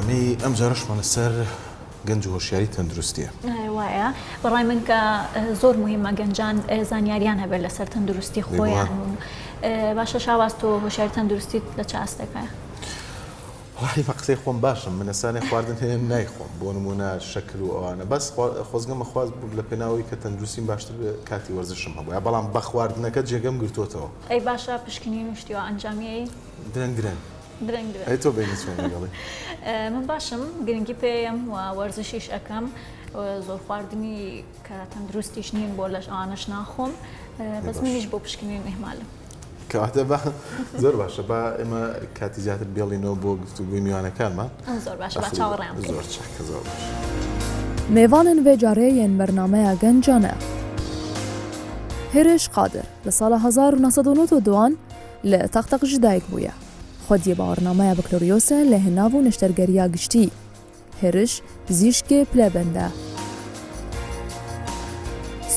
بەرنامەی ئەم جارەشمان لەسەر گەنج و هۆشیاری تەندروستیە. وایە بەڕای من کە زۆر مهمە گەنجان زانیاریان هەبێت لەسەر تەندروستی خۆیان باشە شاواست و هۆشیاری تەندروستی لە چ ئاستێکە؟ وڵی بە قسەی خۆم باشم من ئەسانێ خواردن هەیە نایخۆم بۆ نمونە شەکر و ئەوانە بەس خۆزگەمە خواست بوو لە پێناوی کە تەندروستیم باشتر کاتی وەرزشم هەبووە بەڵام بە خواردنەکە جێگەم گرتوتەوە. ئەی باشە پشکنی نوشتیوە ئەنجامی درەنگ درەنگ ئەی تۆ بینی چۆنەگەڵی من باشم گرنگی پێم و وەرزشیش ئەەکەم زۆر خواردنی کە تەندروستیش نیم بۆ لەش ئەوانەش ناخۆم بەس منیش بۆ پشکنی میهمالم. کەواتە بە زۆر باشە با ئێمە کاتی زیاتر بێڵینەوە بۆ گفتوگوی میوانەکانمان زۆر باشە با چاوەڕێیان زۆر چاکە زۆر باش. میوانن وێ جارێ یەن بەرنامەیە گەنجانە. هێرش قادر لە ساڵە 1992 لە تەختەق ژدایک بووە. خۆدیە باوەڕنامەیە بەکلۆریۆسە لە هێناو و نەشتەرگەریە گشتی. هێرش پزیشکێ پلەبەندە.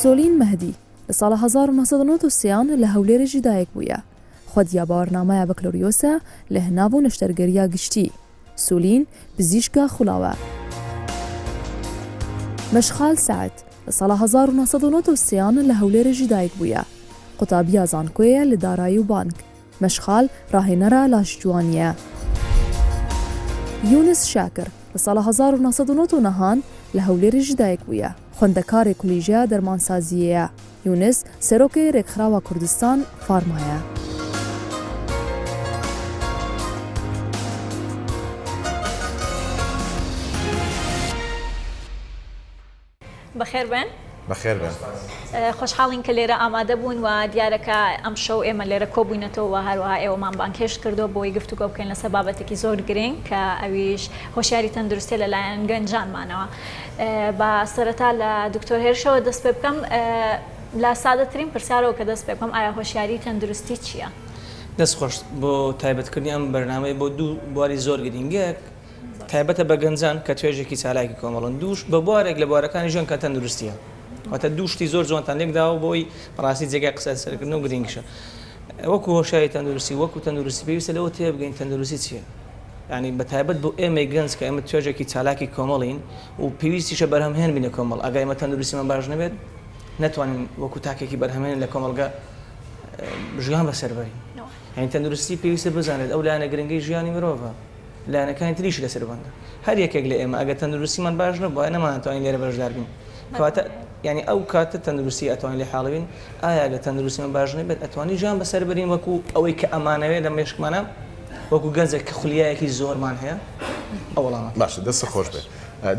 سۆلین مەهدی لە ساڵە 1993 لە هەولێرێکی دایک بووە. خۆدیە باوەڕنامەیە بەکلۆریۆسە لە هێناو و نەشتەرگەریە گشتی. سولین پزیشکە خولاوە. مەشخال سعد لە ساڵە 1993 لە هەولێرێکی دایک بووە. قوتابیە زانکۆیە لە دارایی و بانک. مەشخال ڕاهێنەرە لاشجوانیە. یونس شاکر لە ساڵە 1990 لە هەولێرێکی دایک بووە. خوێندەکارێک کولیژە دەرمانسازیەیە. یونس سەرۆکەی ڕێکخراوە کوردستان فارمایە. بەخێر بن؟ بەخێر بن. خۆشحاڵین کە لێرە ئامادە بوون و دیارەکە ئەم شەو ئێمە لێرە کۆبووینەتەوە و هەروەها ئێوەمان بانکێش کردو بۆی گفتوگۆ بکەین لەسەر بابەتێکی زۆر گرنگ کە ئەویش هۆشیاری تەندروستی لەلایەن گەنجانمانەوە. بە سەرەتا لە دکتۆر هێرشەوە دەست پێ بکەم لە سادەترین پرسیارەوە کە دەست پێ بکەم ئایا هۆشیاری تەندروستی چییە؟ دەستخۆش بۆ تایبەتکردنی ئەم بەرنامەی بۆ دوو بواری زۆر گرنگێک تایبەتە بە گەنجان کە توێژێکی چالاکی کۆمەڵن دووش بە بوارێک لە بوارەکانی ژیان کە تەندروستیە. واتە دووشتی زۆر جوانتان لێکداوە بۆی بەڕاستی جێگای قسە سەرکردن و گرنگشە. وەکو هۆشیاری تەندروستی وەکو تەندروستی پێویستە لەوە تێبگەین تەندروستی چییە؟ ینی بە تایبەت بۆ ئێمەی گەنج کە ئێمە توێژێکی چالاکی کۆمەڵین و پێویستیشە بەرهەمهێن بینە کۆمەڵ ئەگەر ئێمە تەندروستیمان باش نەبێت نەتوانین وەکو تاکێکی بەرهەمهێن لە کۆمەڵگە ژیان بەسەربەرین. یعنی تەندروستی پێویستە بزانێت ئەو لایەنە گرنگەی ژیانی مرۆڤە لایەنەکانی تریش لەسەر بەندە. هەر یەکێک لە ئێمە ئەگەر تەندروستیمان باش نەبووە نەمانتوانین لێرە بەشدار بین. کەواتە یعنی ئەو کاتە تەندروستی ئەتوانین لێ حاڵبین ئایا ئەگەر تەندروستیمان باش نەبێت ئەتوانی ژیان بەسەربەرین وەکو ئەوەی کە ئەمانەوێت لە مێشکمانە وەکو گەنجێک کە خولیایەکی زۆرمان هەیە ئەو وەڵامە. باشە دەستە خۆش بێت.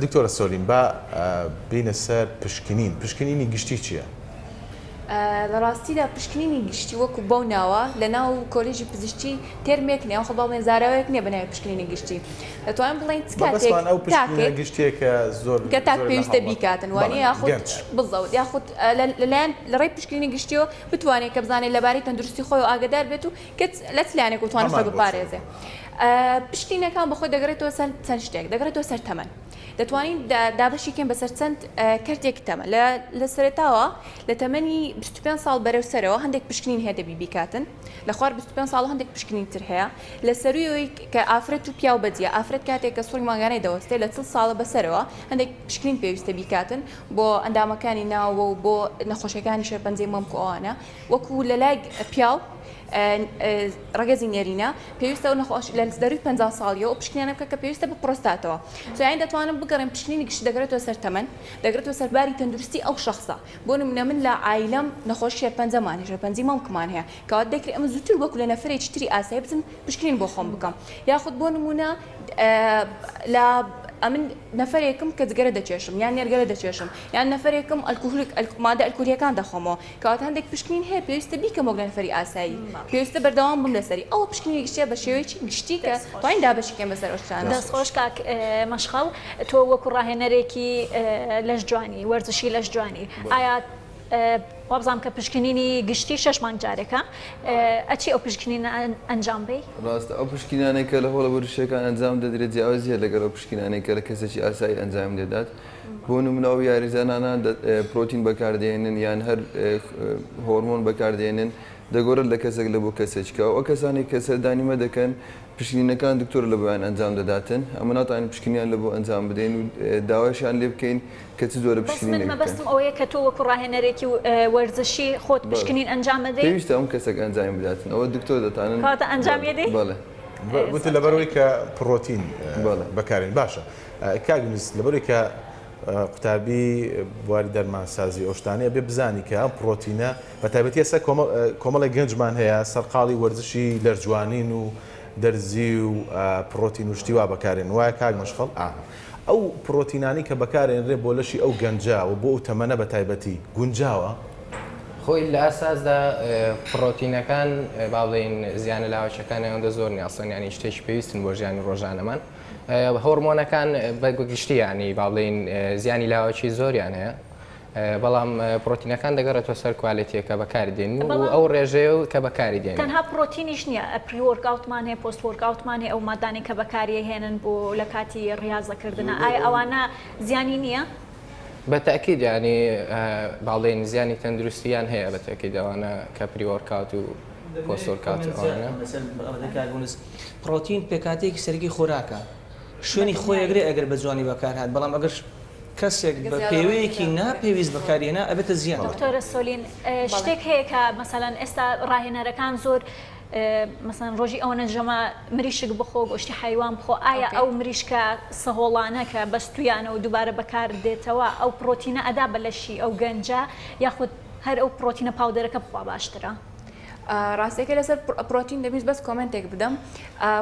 دکتۆرە سۆلین با بینە سەر پشکنینی گشتی چییە؟ لە ڕاستیدا پشکنینی گشتی وەکو بەو ناوە لە ناو کۆلێژی پزیشکی تێرمێک نیە خۆ باڵێن زاراوەیەک نییە بەناوی پشکنینی گشتی دەتوانین بڵێن کاتێک گشتێک کە زۆر کە تاک پێویستە بیکاتن وانە یاخود بزەوت یاخود لەلایەن لە ڕێی پشکنینی گشتیەوە بتوانێت کە بزانێت لەبارەی تەندروستی خۆی و ئاگادار بێت و کە لە لایەنێک بتوانێت خۆی بپارێزێ. پشتینەکان بەخۆی دەگرێتەوە سەر چەند شتێک دەگرێتەوە سەر تەمەن. دەتوانین دابەشیکەین بەسەر چەند کەرتێکی تەمە لە سەرێتاوە لە تەمەنی 25 ساڵ بەرەوسەرەوە هەندێک پشکنین هەیە دەبی بیکاتن لە خوار 25 ساڵ هەندێک پشکنین تر هەیە لە سەرویەوەی کە ئافرەت و پیا و بەجیا ئافرەت کاتێک کە سوڕی ماگانەی دەوەستێت لە 40 ساڵە بەسەرەوە هەندێک پشکنین پێویستە بیکاتن بۆ ئەندامەکانی ناوە و بۆ نەخۆشیەکانی شێرپەنجەی مەمک و ئەوانە وەکو لە لای پیاو ڕگەزی نێرینە پێویستە و نەخۆش لە دەروی 50 ساڵیەوە و پشکنیانە بکە کە پێویستە بە پرۆستاتەوە. یان دەتوانم بگەڕێم پشکنینی گشتی دەگرێتەوە سەر تەمەن دەگرێتەوە سەرباری تەندروستی ئەو شخصە بۆ نمونە من لە عایلەم نەخۆشی شێرپەنجەمان هەیە شێرپەنجی مەمکمان هەیە کەواتە دەکرێت ئەمە زووتر وەکو لە نەفرێکی تری ئاسایی بچم پشکنین بۆ خۆم بکەم یاخود بۆ نمونە لە ئەمن نەفرێکم کە جگەرە دەچێشم یان نێرگەرە دەچێشم یان نەفرێکم مادە ئەلکۆلیەکان دەخۆمەوە کەواتە هەندێک پشکنین هەیە پێویستە بیکەم وەک لە نەفەری ئاسایی پێویستە بەردەوام بم لەسەری ئەوە پشکنی گشتیە بە شێوەیەکی گشتی کە توانین دابەشیکەین بەسەر ئەوشتان. دەستخۆش کاک مەشخەڵ تۆ وەکو ڕاهێنەرێکی لەش جوانی وەرزشی لەش جوانی ئایا وابزانم کە پشکنینی گشتی 6 مانگ جارێکە ئەچی ئەو پشکنینە ئەنجام بی ڕاستە ئەو پشکنانێک کە لە هۆڵە وەرزشەکان ئەنجام دەدرێت جیاوازیە لەگەڵ ئەو پشکنانێک کە لە کەسێکی ئاسایی ئەنجام دەدات بۆ نمونە ئەو یاریزانانە پرۆتین بەکاردێنن یان هەر هۆرمۆن بەکاردێنن دەگۆڕێت لە کەسێک لە بۆ کەسێککە ئەو کەسانی کە سەردانیمە دەکەن پشکنینەکان دکتۆر لە بۆیان ئەنجام دەداتن ئەمە ناتوانین پشکنیان لە بۆ ئەنجام بدەین و داواشیان لێ بکەین کە چ زۆرە پشکنین بەستم ئەوەیە کە تۆ وەکو ڕاهێنەرێکی وەرزشی خۆت پشکنین ئەنجام بدەیت پێویستە ئەم کەسێک ئەنجام بداتن ئەوە دکتۆر دەتانن کاتە ئەنجام یێدەی بەڵێ گوتی لەبەرەوەی کە پرۆتین بەکارێن باشە کاگنیست لەبەرەوەی کە قوتابی بواری دەرمانسازی ئەو شتانەیە بێ بزانی کە ئەم پرۆتینە بە تایبەتی ئێستا کۆمەڵی گەنجمان هەیە سەرقاڵی وەرزشی لەرجوانین و دەرزی و پرۆتین و شتیوا بەکارێن وایە کاک مەشخەڵ ئەو پرۆتینانی کە بەکارێنرێ بۆ لەشی ئەو گەنجا و بۆ ئەو تەمەنە بە تایبەتی گونجاوە خۆی لە ئاساسدا پرۆتینەکان با بڵێن زیانە لاوەچەکانی ئەوەندە زۆر نیاسن ینی شتێکی پێویستن بۆ ژیانی ڕۆژانەمان هۆرمۆنەکان بەگشتی ینی با بڵێن زیانی لاوەکی زۆریان هەیە بەڵام پرۆتینەکان دەگەڕێتەوە سەر کوالێتیەکە بەکاردێن و ئەو ڕێژەیە کە بەکاری دێن تەنها پرۆتینیش نییە ئەپریۆرگاوتمان هەیە پۆستۆرگاوتمان هەیە ئەو مادانی کە بەکاری هێنن بۆ لە کاتی ڕاضەکردنە ئایا ئەوانە زیانی نییە؟ بەتەکید ینی باڵێن زیانی تەندروستیان هەیە بەتەکید ئەوانە کە پریۆرکات و پۆستۆرکات پرۆتین پێکاتێکی سەرگی خۆراکە شوێنی خۆیەگرێ ئەگەر بە جوانی بەکار هات بەڵام ئەگەر کەسێک بە پێوەیەکی ناپێویست بەکارێنە ئەبێتە زیان دکتۆرە سۆلین شتێک هەیە کە مەسەڵەن ئێستا ڕاهێنەرەکان زۆر مثلا ڕۆژی ئەوەنە ژەمە مریشک بخۆ گۆشتی حیوان بخۆ ئایا ئەو مریشکە سەهۆڵانە کە بەستویانە و دووبارە بەکار دێتەوە ئەو پرۆتینە ئەدا بەلەشی ئەو گەنجە یاخود هەر ئەو پرۆتینە پاودەرەکە بخوا باشترە ڕاستێکە لەسەر پرۆتین دەبیست بەس کۆمنتێک بدەم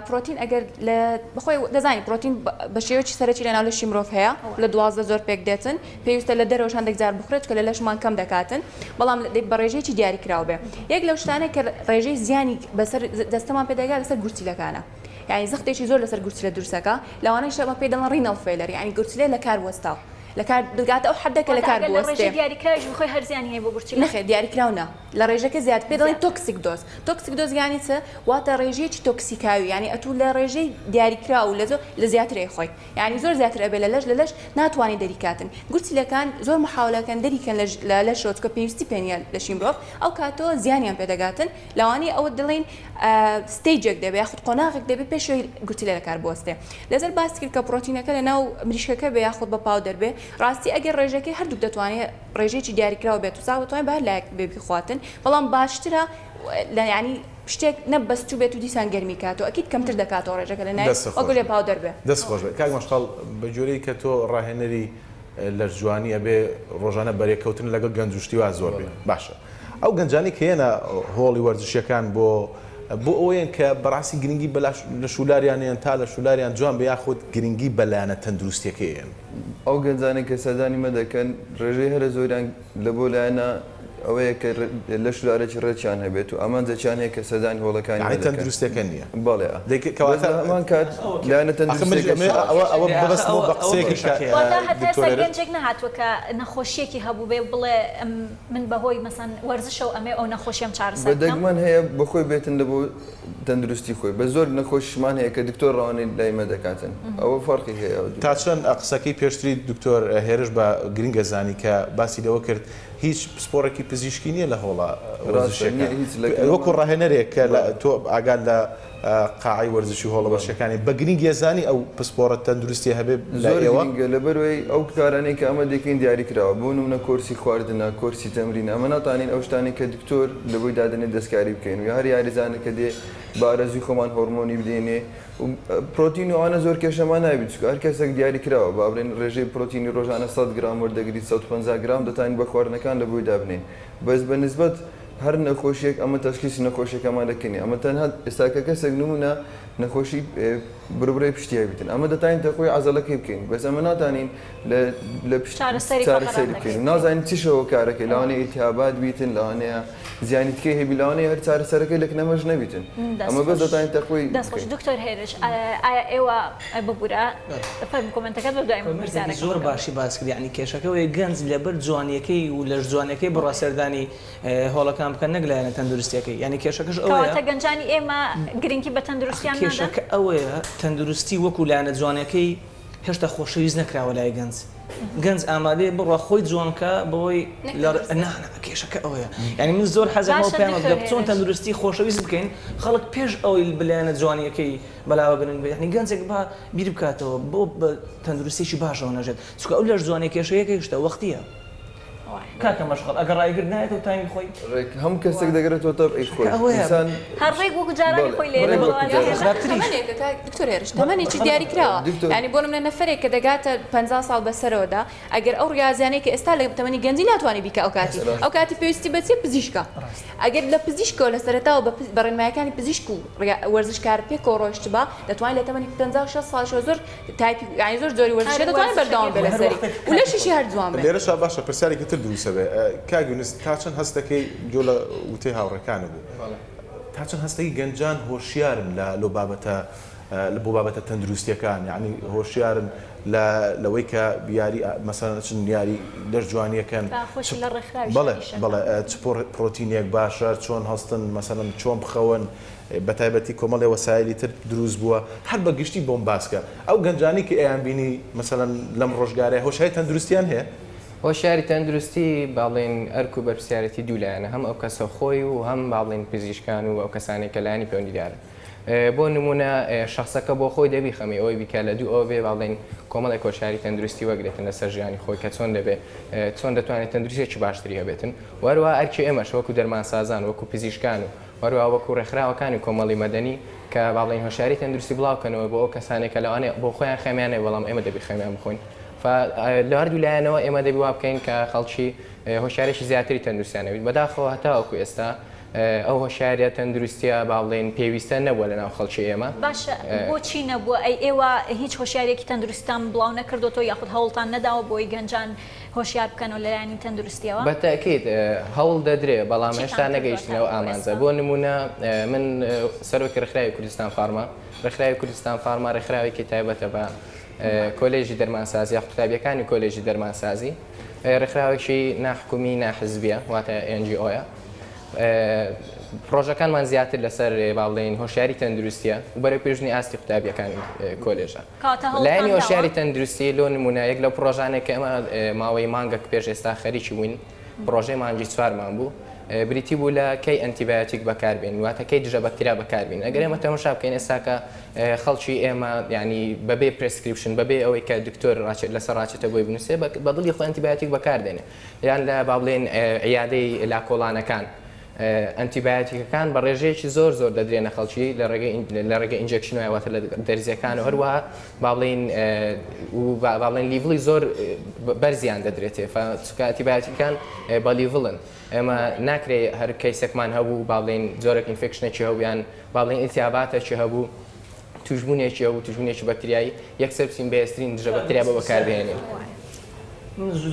پرۆتین ئەگەر لە بخۆی دەزانی پرۆتین بە شێوەی سەرەکی لە ناو لەشی مرۆڤ هەیە لە 12 زۆر پێک دێتن پێویستە لە دەرەوەشان دەگزار بخرێت کە لە لەشمان کەم دەکاتن بەڵام بە ڕێژەیەکی دیاریکراو بێ یەک لەو شتانە کە ڕێژەی زیانی بەسەر دەستەمان پێداگات لەسەر گورچیلەکانە یعنی زەختێکی زۆر لەسەر گورچیلە دروستەکە لەوانەی شەمە پێ دەڵێن ڕینەڵ فێلەر یعنی گورچیلە لە کار وەستاو لە کار دەگاتە ئەو حدەکە لە کار بوەستێ دیاریکراژ بخۆی هەرزیانی هەیە بۆ گورچیلە نەخێ دیاریکراونە لە ڕێژەکە زیاد پێ دەڵێن تۆکسیک دۆز یانی چ واتە ڕێژەیەکی تۆکسیکاوی ینی ئەتوو لە ڕێژەی دیاریکرا و لە زیاترێ خۆی ینی زۆر زیاتر ئەبێ لە لەش ناتوانێت دەریکاتن گورچیلەکان زۆر محاولەکەن دەریکەن لە شۆچکە پێویستی پێنیە لە شیمرۆڤ ئەو کاتۆ زیانیان پێدەگاتن لەوانی ئەوە دەڵێن ستیجێک دەبێت یاخود قۆناغێک دەبێت پێشوی گورچیلە لە کار بوەستێ لەسەر باسی کرد کە پرۆتینەکە لە ناو مریشکەکە بێ یاخود بە پاودەر بێ ڕاستی ئەگەر ڕێژەکەی هەردوو دەتوانێت ڕێژێکی دیاریکراوە بێت و ساوتوانین بەر لایەک بێبی خواتن بەڵام باشترە لە ینی شتێک نەبەستوو بێت و دیسان گەرمی کاتەوە ئەکید کەمتر دەکاتەوە ڕێژەکە لە نای وەگوڵێ پاودەر بێ دەست خۆش کاک مەشخەڵ بە جۆرەی کە تۆ ڕاهێنەری لەرجوانی ئەبێ ڕۆژانە بەرێکەوتن لەگەڵ گەنجشتیوا زۆر بێ باشە ئەو گەنجانی کە هێنە هۆڵی وەرزشیەکان بۆ ئەوەیە کە بەڕاستی گرنگی لە شولاریانیان تا لە شولاریان جوان بە یاخود گرنگی بەلایەنە تەندروستیەکەیان ئەو گەنجانێک کە سەردانی مە دەکەن ڕێژەی هەرە زۆریان لە بۆ لایەنە ئەوەیە کە لە شولارێکی ڕێکیان هەبێت و ئەمان جەچیان هەیە کە سەردانی هۆڵەکانی تەندروستەکە نییە بەڵێ ئەمان کات لایەنە ئەوە بەست بە قسەیەکی گەنجێک نهاتوە کە نەخۆشیەکی هەبوو بێ بڵێ من بەهۆی مەسەن وەرزشە و ئەمێ ئەو نەخۆشیەم چارەسەر بە دەگمەن هەیە بەخۆی بێتن لە بۆ تەندروستی خۆی بە زۆر نەخۆشیمان هەیە کە دکتۆر ڕوانەی لایمە دەکاتن ئەوە فەرقی هەیە تا چەند قسەکەی پێشتری دکتۆر هێرش بە گرنگە زانی کە باسی لەوە کرد هیچ پسپۆرەکی پزیشکی نییە لە هۆڵە وەکو ڕاهێنەرێک کە تۆ ئاگال لە قاعی وەرزشی هۆڵە بەشەکانی بە گرنگی زانی ئەو پسپۆرە تەندروستی هەبێ لەبەرەوەی ئەو کارانەی کە ئەمە دەکەین دیاریکراوە بۆ نمونە کۆرسی خواردنە کۆرسی تەمرین ئەمە ناتوانین ئەو شتانی کە دکتۆر لە بۆی دادنێت دەستکاری بکەین و هەر یاریزانە کە دێ بارەزوی خۆمان هۆرمۆنی بدێنێ پرۆتین و ئەوانە زۆر کێشەمان نابێت چکە هەر کەسێک دیاریکراوە با بڵێن ڕێژەی پرۆتینی ڕۆژانە 100 گرام وەردەگریت 150 گرام دەتوانین بە خواردنەکان لە بۆی دابنێ بەس بە نسبەت هەر نەخۆشیێک ئەمە تەشخیصی نەخۆشیەکەمان دەکەنی ئەمە تەنها ئێستاکە کەسێک نمونە نەخۆشی بڕبڕی پشتیای بتن ئەمە دەتانین تەخۆی عەزەڵەکەی بکەین بەس ئەمە ناتانین لە چارەسەری بکەین نازانین چیشەوە کارەکەی لەوانەیە ئیلتیهابات بیتن لەوانەیە زیانی تکەی هەبی لەوانەیە هەر چارەسەرەکەی لەک نەمەش نەبیتن ئەمە بەس دەتانین تەخۆی دەستخۆش دکتۆر هێرش ئایا ئێوە ببوورە فەرمی کۆمنتەکەت بە دوای زۆر باشی باس کرد یعنی کێشەکەی گەنج لەبەر جوانیەکەی و لە جوانەکەی بڕوا سەردانی هۆڵەکان بکەن نەک لایەنە تەندروستیەکەی یعنی کێشەکەش ئەوەیە گەنجانی ئێمە گرنگی بە تەندروستیان کێشەکە ئەوەیە تەندروستی وەکو لایەنە جوانەکەی هێشتا خۆشەویست نەکراوە لای گەنج ئامادەیە بڕوا خۆی جوانکە بەوەی کێشەکە ئەوەیە یعنی من زۆر حەزەمەوە پێیان بگە چۆن تەندروستی خۆشەویست بکەین خەڵک پێش ئەوەی بلایەنە جوانیەکەی بەلاوە بنن بێت یعنی گەنجێک با بیر بکاتەوە بۆ بە تەندروستیشی باشەوە نەژێت چونکە ئەو لەش جوانی کێشەیەکە هێشتا وەختیە کاکە مەشغەڵ ئەگەر ڕایگر نایێتەوە تامی خۆی هەموو کەسێک دەگەرێتەوە تەبعی خۆی هەر ڕێک وەکو جارانی خۆی لێرە دکتۆر هێرش تەمەنێکی دیاری کراوە ینی بۆ منە نەفرێک کە دەگاتە 50 ساڵ بەسەرەوەدا ئەگەر ئەو ڕاضیانەیە کە ئێستا لە تەمەنی گەنجی ناتوانانی بیکە ئەو کاتی پێویستی بەچێ پزیشکە ئەگەر لە پزیشکەوە لە سەرەتاوە بە ڕێنمایەکانی پزیشک و وەرزشکار پێکەوە ڕۆیشت بە دەتوانین لە تەمەنی 50 ساڵ زۆر تایپی یعنی زۆر جۆری وەرزشە دەتوانین بەردەوام بێ لەسەری و لەشیشی هەر جوان بێت لێرەش باشە پرسیارێکی تر دروستە بێ کاگونس تا چەند هەستەکەی گۆ لە وتەی هاوڕێکانە بوو تا چەند هەستەی گەنجان هۆشیارن لە بۆ بابەتە تەندروستیەکان یعنی هۆشیارن لەوەی کە بیاری مەسەڵەن چ یاری دەرجوانیەکەن بەڵێ چ پرۆتینێک باشە چۆن هەستن مەسەڵەن چۆن بخەون بە تایبەتی کۆمەڵی وەسایلی تر دروست بووە هەر بە گشتی بۆم باسکە ئەو گەنجانی کە ئەیان بینی مەسەڵەن لەم ڕۆژگارەیە هۆشیاری تەندروستیان هەیە هۆشیاری تەندروستی باڵێن ئەرک و بەرپرسیارەتی دوولایەنە هەم ئەو کەسە خۆی و هەم باڵێن پزیشکان و ئەو کەسانی کە لایەنی پەیوەندیدارن بۆ نمونە شخصەکە بۆ خۆی دەبی خەمی ئەوەی بیکە لە دوو ئەوە بێ باڵێن کۆمەڵی هۆشیاری تەندروستی وەگرێتن لەسەر ژیانی خۆی کە چۆن دەبێت چۆن دەتوانێت تەندروستێکی باشتری هەبێتن وەروە ئەرکی ئێمەش وەکو دەرمانسازان وەکو پزیشکان و وەروە وەکو ڕێکخراوەکانی کۆمەڵی مەدەنی کە باڵێن هۆشیاری تەندروستی بڵاوکەنەوە بۆ ئەو کەسانێک کە لەوانێ بۆ خۆیان خەمیانێ بەڵام ئێمە دەبی خەمیان بخۆین لە هەردوو لایەنەوە ئێمە دەبی وا بکەین کە خەڵکی هۆشیارێکی زیاتری تەندروستیانەوێت بەداخەوە هەتاوەکو ئێستا ئەو هۆشیاریە تەندروستیە باڵێن پێویستە نەبووە لەناو خەڵکی ئێمە باشە بۆچی نەبووە ئەی ئێوە هیچ هۆشیارێکی تەندروستان بڵاو نەکردوەوە یاخود هەوڵتان نەداوە بۆی گەنجان هۆشیار بکەنەوە لەلایەنی تەندروستیەوە بەتەکیت هەوڵ دەدرێ بەڵام هێشتا نەگەیشتنەوە ئامانجە بۆ نمونە من سەرۆکی ڕێکخراوی کوردستان فارما ڕێکخراوی کوردستان فارما ڕێکخراوێکی تایبەتە بە کۆلێژی دەرمانسازی قوتابیەکانی کۆلێژی دەرمانسازی ڕێکخراوێکی ناحکومی ناحزبیە واتە NGOە پرۆژەکانمان زیاتر لەسەر باڵێن هۆشیاری تەندروستیە و بەرەو پێشنی ئاستی قوتابیەکانی کۆلێژە لایەنی هۆشیاری تەندروستی لۆ نمونە یەک لەو پرۆژانێک کە ئەمە ماوەی مانگەک پێش ئێستا خەریکی وین پرۆژەی مانگی چوارمان بوو بریتی بوو لە کەی ئەنتیبایۆتیک بەکاربێن واتە کەی دژە بەکتریا بەکاربین ئەگەر ئێمە تەماشا بکەین ئێستا کە خەڵکی ئێمە ینی بەبێ پرسکریپشن بەبێ ئەوەی کە دکتۆر لەسەر ڕاچێتە بۆی بنووسێ بەدڵی خۆ ئەنتیبایۆتیک بەکاردێنێ یان لە باڵێن عیادەی لاکۆڵانەکان ئەنتیبایۆتیکەکان بە ڕێژەیەکی زۆر دەدرێنە خەڵکی لە ڕێگە ئینجەکشن واتە لە دەرزیەکان و هەروەها باڵێن لیڤڵی زۆر بەرزیان دەدرێتێ چکە ئەنتیبایۆتیکەکان بە لیڤڵن ئێمە ناکرێ هەر کەیسێکمان هەبوو باڵێن جۆرەك ئینفێکشنێکی هەبوویان باڵێن ئیلتیاباتێکی هەبوو توژبوونێکی هەبوو توژبوونێکی بەکتریایی یەکسەر بچین بەهێزترین دژە بەکتریا بە بەکاربهێنین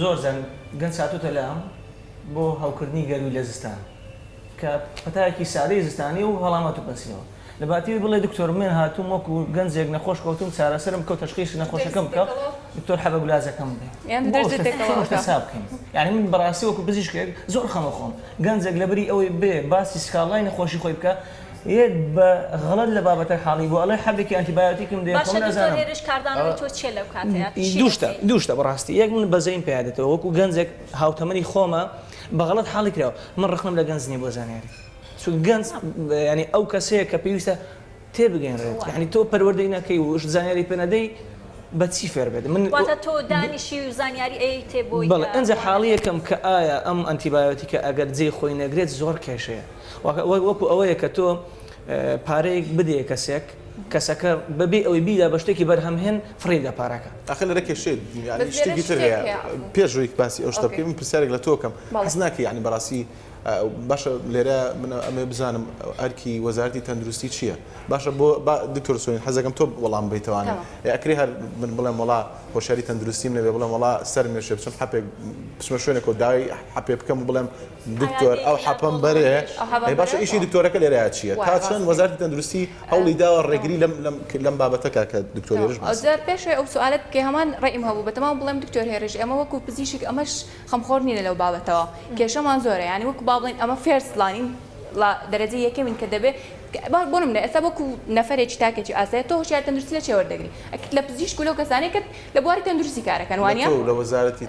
زۆر زەن گەنج هاتووتە لام بۆ هەڵکردنی گەروی لە زستان کە پەتایەکی سادەی زستانی و هەڵامەت و پەسیەوە لە باتیوی بڵێ دکتۆر من هاتووم وەکو گەنجێک نەخۆش کەوتم چارەسەرم کەوت تەشخیصی نەخۆشەکەم بکە دکتۆر حەبە گولازەکەم بێ حساب بکەین یعنی من بەڕاستی وەکو پزیشکێک زۆر خەمە خۆم گەنجێک لەبەری ئەوەی بێ باسی سکاڵای نەخۆشی خۆی بکە یەک بە غەڵەت لە بابەتە حاڵی بۆ ئەڵێ حەبێکی ئەنتیبایۆتیکم دێ خۆم نەزانم دووشتە بەڕاستی یەک من بەزەین پێیادێتەوە وەکو گەنجێک هاوتەمەنی خۆمە بەغەڵەت حاڵی کراوە من ڕخنم لە گەنج نییە بۆ زانیاری گەنج ینی ئەو کەسەیە کە پێویستە تێبگەێنرێت یعنی تۆ پەروەردەی نەکەی و زانیاری پێ نەدەی بە چی فێر بێت تۆ دانیشی و زانیاری تێبووی بەڵێ ئەنجە حاڵیەکەم کە ئایا ئەم ئەنتیبایۆتیکە ئەگەر جێ خۆی نەگرێت زۆر کێشەیە وەکو ئەوەیە کە تۆ پارەیەک بدێ کەسەکە بەبێ ئەوەی بیدا بە شتێکی بەرهەمهێن فڕێ لە پارەکە ئەخە لە ڕێکێشێت شتێکی تر هەیە پێشوەی باسی ئەو شتە بکەین من پرسیارێک لە تۆکەم حەز ناکەی یعنی بەڕاستی باشە لێرە من ئەمێ بزانم ئەرکی وەزارەتی تەندروستی چییە؟ باشە بۆ دکتۆر سۆین حەزەکەم تۆ وەڵام بیتوانێت ئەکری هەر من بڵێم وڵا هۆشیاری تەندروستیم لەبێ بڵێم وڵا سەر مێشێ بچم حەپێک بچمە شوێنێک و داوای حەپێ بکەم و بڵێم دکتۆر ئەو حەپەم بەرێ باشە ئیشی دکتۆرەکە لێرەیە چییە؟ تا چەند وەزارەتی تەندروستی هەوڵی داوە ڕێگری لەم بابەتەکە کە دکتۆرێژ پێشەوەی ئەو سوالت کە هەمان ڕێیم هەبوو بەتەمام بڵێم دکتۆر هێرش ئەمە وەکو پزیشک ئەمەش خەمخۆر نینە لەو بابەتەوە کێشەمان زۆرە ینی وەکو با بڵێن ئەمە فێرسلانین دەرەجە یەکەمین کە دەبێت بۆ منە ئێستا وەکو نەفرێکی تاکێکی ئاسایە تۆ هۆشیاری تەندروستی لە چێ وەردەگری ئەکرد لە پزیشک و لەو کەسانێک کرد لە بواری تەندروستی کارەکەن وانە لە وەزارەتی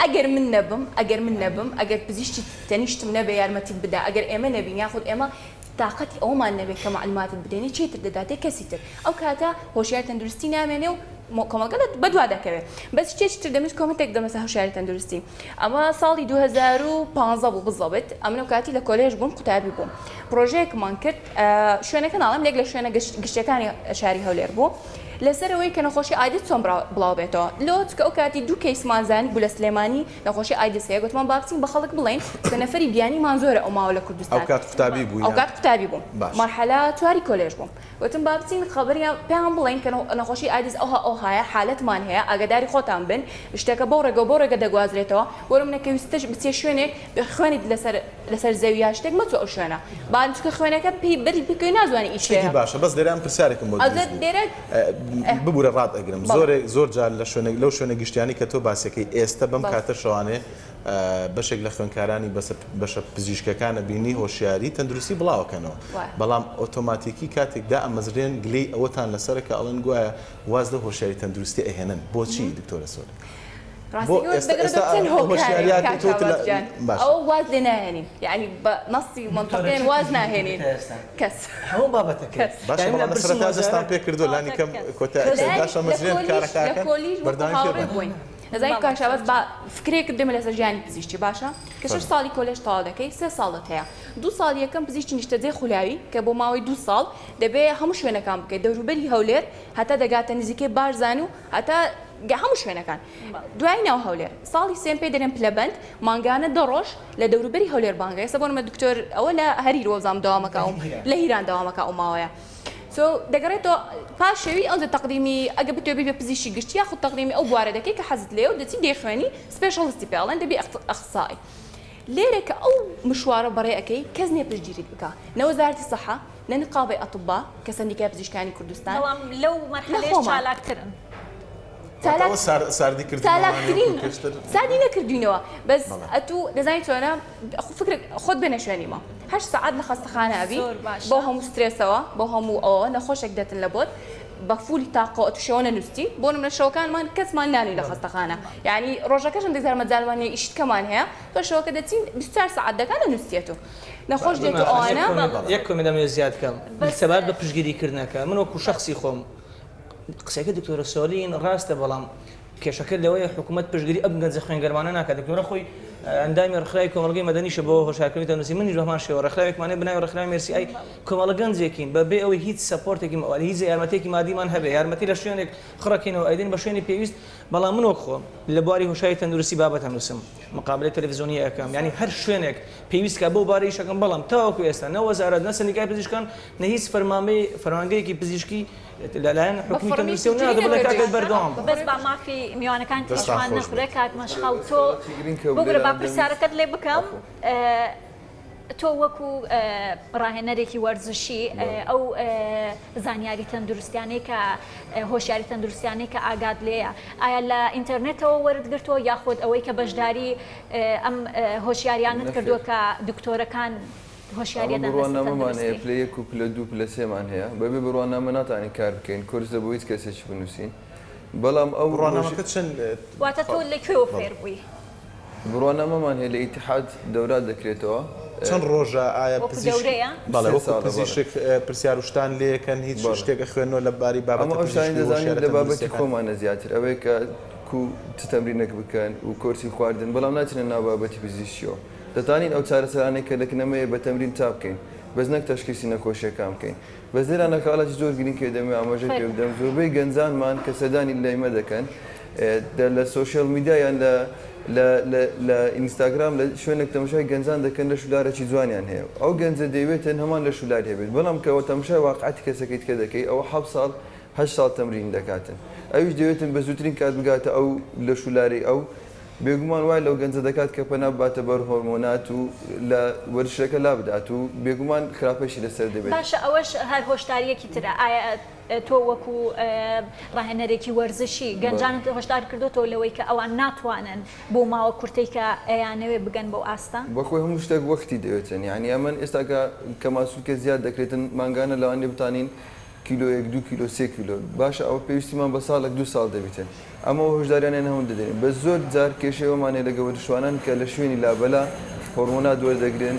ئەگەر من نەبم ئەگەر پزیشتی تەنیشتم نەبێ یارمەتیت بدا ئەگەر ئێمە نەبین یاخود ئێمە تااقەتی ئەومان نەبێت کە معلوماتت بدەنی چێتر دەداتێ کەسی تر ئەو کاتە هۆشیاری تەندروستی نامێنێ و کۆمەلگەلت بەدوا دەکەوێت بەس چێتر دەمێت کۆمەتێک دەمەسە هۆشیاری تەندروستی ئەمە ساڵی 2015 بوو بزەبێت ئەمنە کاتی لە کۆلێژ بووم قوتابی بووم پرۆژەیەکمان کرد شوێنەکە ناڵم لێک لە شوێنە گشتەکانی شاری هەولێر بوو لەسەرەوەی کە نەخۆشی ئایدس چۆن بڵاو بێتەوە لۆت کە ئەو کاتی دوو کەیسمانزانی بوو لە سلێمانی نەخۆشی ئایدس هەیە گوتمان بابچین بە خەڵک بڵێن کە نەفەری بیانیمان زۆرە ئەو ماوە لە کوردستان ئەو کات قوتابی بوو ئەو کات قوتابی بووم مەرحەلە چواری کۆلێژ بووم وتم بابچین خەبەریان پێیان بڵێن کە نەخۆشی ئایدس ئەو هەیە حالەتمان هەیە ئاگاداری خۆتان بن شتێکە بۆ ڕێگە دەگوازرێتەوە بۆرە منەکەویستش بچێ شوێنێک خوێنیت لەسەر زەویا شتێک مەچۆ ئەو شوێنە بانچکە خوێنەکە پێی بەری بکەی نازوانی ئیشێ باشە بەس دەریان پرسیارێکم بۆ ببوورە ڕات ئەگرم زۆر جار لە شوێنێک لەو شوێنە گشتیانی کە تۆ باسەکەی ئێستا بەم کاتە شەوانێ بەشێک لە خوێنکارانی بەشە پزیشکەکانە بینی هۆشیاری تەندروستی بڵاوکەنەوە بەڵام ئۆتۆماتیکی کاتێکدا ئەمەزرێن گلەی ئەوەتان لەسەرکە ئەڵەن گوایە واز لە هۆشیاری تەندروستی ئەهێنن بۆچی دکتۆرە سۆر ئەو واز لێ ناهێنین یعنی بە نەسی منطقیان واز ناهێنین کەس هەموو بابەتەکە باشە دەستان پێ کردو لانی کەم کۆتاشە مەزرێن کارەکە بەرداوای بووین نزای کاشاوەت بە فکرێک دەمە لەسەر ژیانی پزیشتی باشە کە 6 ساڵی کۆلێژ تەواو دەکەی 3 ساڵت هەیە 2 ساڵ یەکەم پزیشتی نیشتەجێ خولاوی کە بۆ ماوەی 2 ساڵ دەبێت هەموو شوێنەکان بکەیت دەوروبەری هەولێر هەتا دەگاتە نزیکەی بارزان و هەتا هەموو شوێنەکان دوای ناو هەولێر ساڵی سێم پێ دەرێن پلەبەند مانگانە دەڕۆژ لە دەوروبەری هەولێر بانگای سە بۆنمە دکتۆر ئەوە لە هەری ڕۆزام داوامەکەم لە هیران داوامەکە ئەو ماوەیە دەگەڕێتەوە پاشەوی ئەو تەقدیمی ئەگە بتێبی بە پزیشی گشتی یاخود تەقدیمی ئەو بوارە دەکەی کە حەزت لێ و دەچی دێخوێنی سپێشەڵستی پێڵەن دەبی ئەخسایی لێرە کە ئەو مشوارە بەڕێ ئەەکەی کەس نێ پشتگیریت بکە نەوەزارەتی سەحە نە نقابەی ئەطبا کە سەندیکای پزیشکانی کوردستان لەو مەرحەلەیە چالاکترن سادی نەکردوینەوە بەس ئەتوو دەزانیت چۆنە خۆت بێنە شوێنیمە 8 ساعت لە خەستەخانەبی بۆ هەموو سترێسەوە بۆ هەموو ئەوە نەخۆشێک دەتن لە بۆت بە فولی تاقە تووشەوە نووسی بۆ منە شەوەکانمان کەسمان نانی لە خەستەخانە یعنی ڕۆژەکەشم دەزارمەجارمانی ئیشتکەمان هەیە بەشەوەکە دەچین 24 ساعت دەکات لە نووسێتەوە نەخۆش دێت ئەوانە یەک کۆمێدەمێ زیاد بکەم سەبات بە پشتگیریکردنەکە من وەکو شخصی خۆم قسەکە دکتۆرە سۆلین ڕاستە بەڵام کێشەکە لەوەیە حکوومەت پشتگیری ئەم گەنجە خوێنگەرمانە ناکات دکتۆرە خۆی ئەندامی ڕخراوی کۆمەڵگەی مەدەنیشە بۆ هۆشیارکردنی تەندروستی منیش بەمان شێوە ڕخراوێکمانێ بناوی ڕخراوی مێرسی ئای کۆمەڵە گەنجێکین بەبێ ئەوەی هیچ سەپۆرتێکی مەوەلی هیچ یارمەتێکی مادیمان هەبێ یارمەتی لە شوێنێک خڕەکەینەوە ئەیدین بە شوێنی پێویست بەڵام من وەک خۆم لە بواری هۆشیاری تەندروستی بابەت هەنووسم مقابلەی تەلەڤیزیۆنی ئەەکەم یعنی هەر شوێنێک پێویستکە بۆ بارەی شەکەم بەڵام تاوەکو ئێستا نە وەزارەت نە سەندیکای پزیشکان نە هیچ فەرمانگەیەکی پزیشکی لەلایەن حکومی تەندروستی و نادەبڵێ کاکێت بەردەوام بەس با مافی میوانەکان پێشمان نەخورێ کات مەشخەڵ تۆ بگرە با پرسیارەکەت لێ بکەم تۆ وەکو ڕاهێنەرێکی وەرزشی ئەو زانیاری تەندروستیانەی کە هۆشیاری تەندروستیانەی کە ئاگات لێیە ئایا لە ئینتەرنێتەوە وەرتگرتەوە یاخود ئەوەی کە بەشداری ئەم هۆشیاریانت کردووە کە دکتۆرەکان هۆشیاریە بڕوانامەمانەیە پلە 1 و پلە 2 پلە 3مان هەیە بەبێ بڕوانامە ناتوانین کار بکەین کورس دەبوو هیچ کەسێکی بنووسین بەڵام ئەو ڕوانامەکە چەند واتە تۆ لەکوێوە فێر بووی بڕوانامەمان هەیە لە ئیتحاد دەورات دەکرێتەوە چەند ڕۆژە ئایا گەورەیە پزیشک پرسیار وشتان لێکەن هیچ شتێکە خوێنەوە لە باری بابەت ئەمە ئەوشانی دەزانین لە بابەتی خۆمانە زیاتر ئەوەی کە تەمرینێک بکەن و کۆرسی خواردن بەڵام ناچنە ناو بابەتی پزیشکیەوە دەتوانین ئەو چارەسەرانەی کە دەکنەمەیە بە تەمرین تا بکەین بەس نەک تەشخیصی نەخۆشیەکان بکەین بەس لێرانە کاڵاتی زۆر گرنگ کە دەمێ ئاماژە پێ بدەم زۆربەی گەنجانمان کە سەدانی لایمە دەکەن لە سوشیال میدیا یان لە لە ئینستاگرام لە شوێنێک تەماشای گەنجان دەکەن لە شولارێکی جوانیان هەیە ئەو گەنجە دەیوێتن هەمان لە شولار هەبێت بەڵام کەەوە تەماشای واقعەتی کەسەکەیت کە دەکەی ئەوە 7 ساڵ 8 ساڵ تەمرین دەکاتن ئەویش دەوێتن بە زووترین کات بگاتە ئەو لە شولاری ئەو بێگومان وای لەو گەنجە دەکات کە پەنا باتە بەر هۆرمۆنات و لە وەرشەکە لا بدات و بێگومان خراپەشی لەسەر دەبێت باشە ئەوەش هەر هۆشداریەکی ترە ئایا تۆ وەکو ڕاهێنەرێکی وەرزشی گەنجانت هۆشدار کردوتەوە لەوەی کە ئەوان ناتوانن بۆ ماوە کورتەی کە ئەیانەوێ بگەن بۆ ئاستا بەخۆی هەموو شتێک وەختی دەوێتن یعنی ئەمن ئێستا کە ماسوولکە زیاد دەکرێتن مانگانە لەوانێ بتانین کیلۆ 1 2 کیلۆ 3 کیلۆ باشە ئەوە پێویستیمان بە ساڵێک 2 ساڵ دەبیتن ئەمە هۆشداریانیان هەوڵ دەدەین بە زۆر جار کێشەوەمانێ لە گەوەرشوانان کە لە شوێنی لابەلا هۆرمۆنات وەردەگرن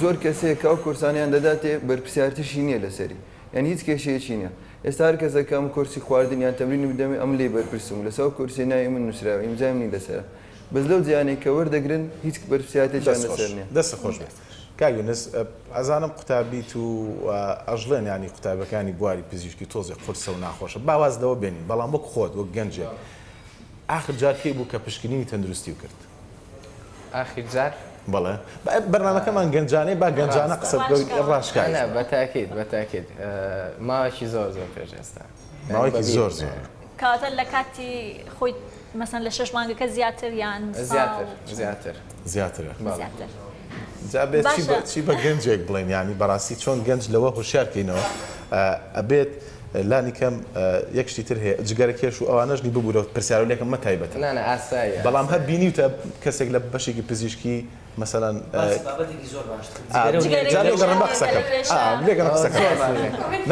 زۆر کەسەیە کە ئەو کورسانیان دەداتێ بەرپرسیارتیشی نییە لەسەری یعنی هیچ کێشەیەکی نییە ئێستا هەر کەسەکەم کورسی خواردنیان تەمرینی بدەمێ ئەم لێ بەرپرسم لەسەر کورسی ناوی من نووسراوە ئیمزامی لەسەرە بەس لەو جیانەی کە وەردەگرن هیچ بەرپرسیارتێکیان لەسەر نییە دەست خۆش بێت کاگونس ئەزانم قوتابیت و ئەژڵێن ینی قوتابەکانی بواری پزیشکی تۆزێک قورسە و ناخۆشە باوازدەوە بێنین بەڵام وەک خۆت وەک گەنجێک ئاخر جار کەی بوو کە پشکنینی تەندروستی و کرد آخر جار بەڵێ بەرنامەکەمان گەنجانەی با گەنجانە قسە ڕاشکای بەتاکید بەتاکید ماوەکی زۆر پێش ئێستا ماوەیەکی زۆر کاتە لە کاتی خۆی مەسەن لە 6 مانگەکە زیاتر یان زیاترە جابێت چی بە گەنجێک بڵێن ینی بەڕاستی چۆن گەنج لەوە هۆشیارکەینەوە ئەبێت لانی کەم یەک شتی تر هەیە جگەرەکێش و ئەوانەش نی ببوورەوە پرسیارەکەم مە تایبەتە بەڵام هەر بینیوتە کەسێک لە بەشێکی پزیشکی مەسەلەن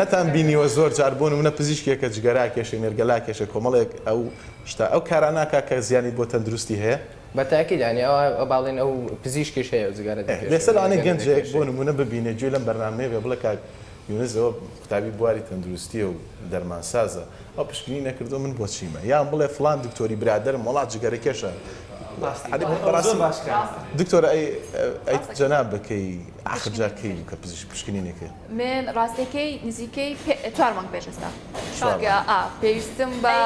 نەتان بینیوە زۆر جار بوون و منە پزیشکێکە جگەرا کێشە نێرگەلا کێشە کۆمەڵێک ئەو شتا ئەو کاراناکە کە زیانی بۆ تەندروستی هەیە بەتاکید ینی ئەو باڵێن ئەو پزیشکیش هەیە جگەرە لێسەرانە گەنجێک بۆ نمونە ببینێ گوێ لەم بەرنامەیە بێ بڵێ کاک یونزەوە قوتابی بواری تەندروستیە و دەرمانسازە ئەو پشکنی نەکردو من بۆ چیمە یان بڵێ فلان دکتۆری برادرم وڵات جگەرە کێشە دکتۆر ئەی جەناب بکەی ئاخرجار کەی کە پشکنینێکە من ڕاستەکەی نزیکەی 4 مانگ پێش ئێستا پێویستم بە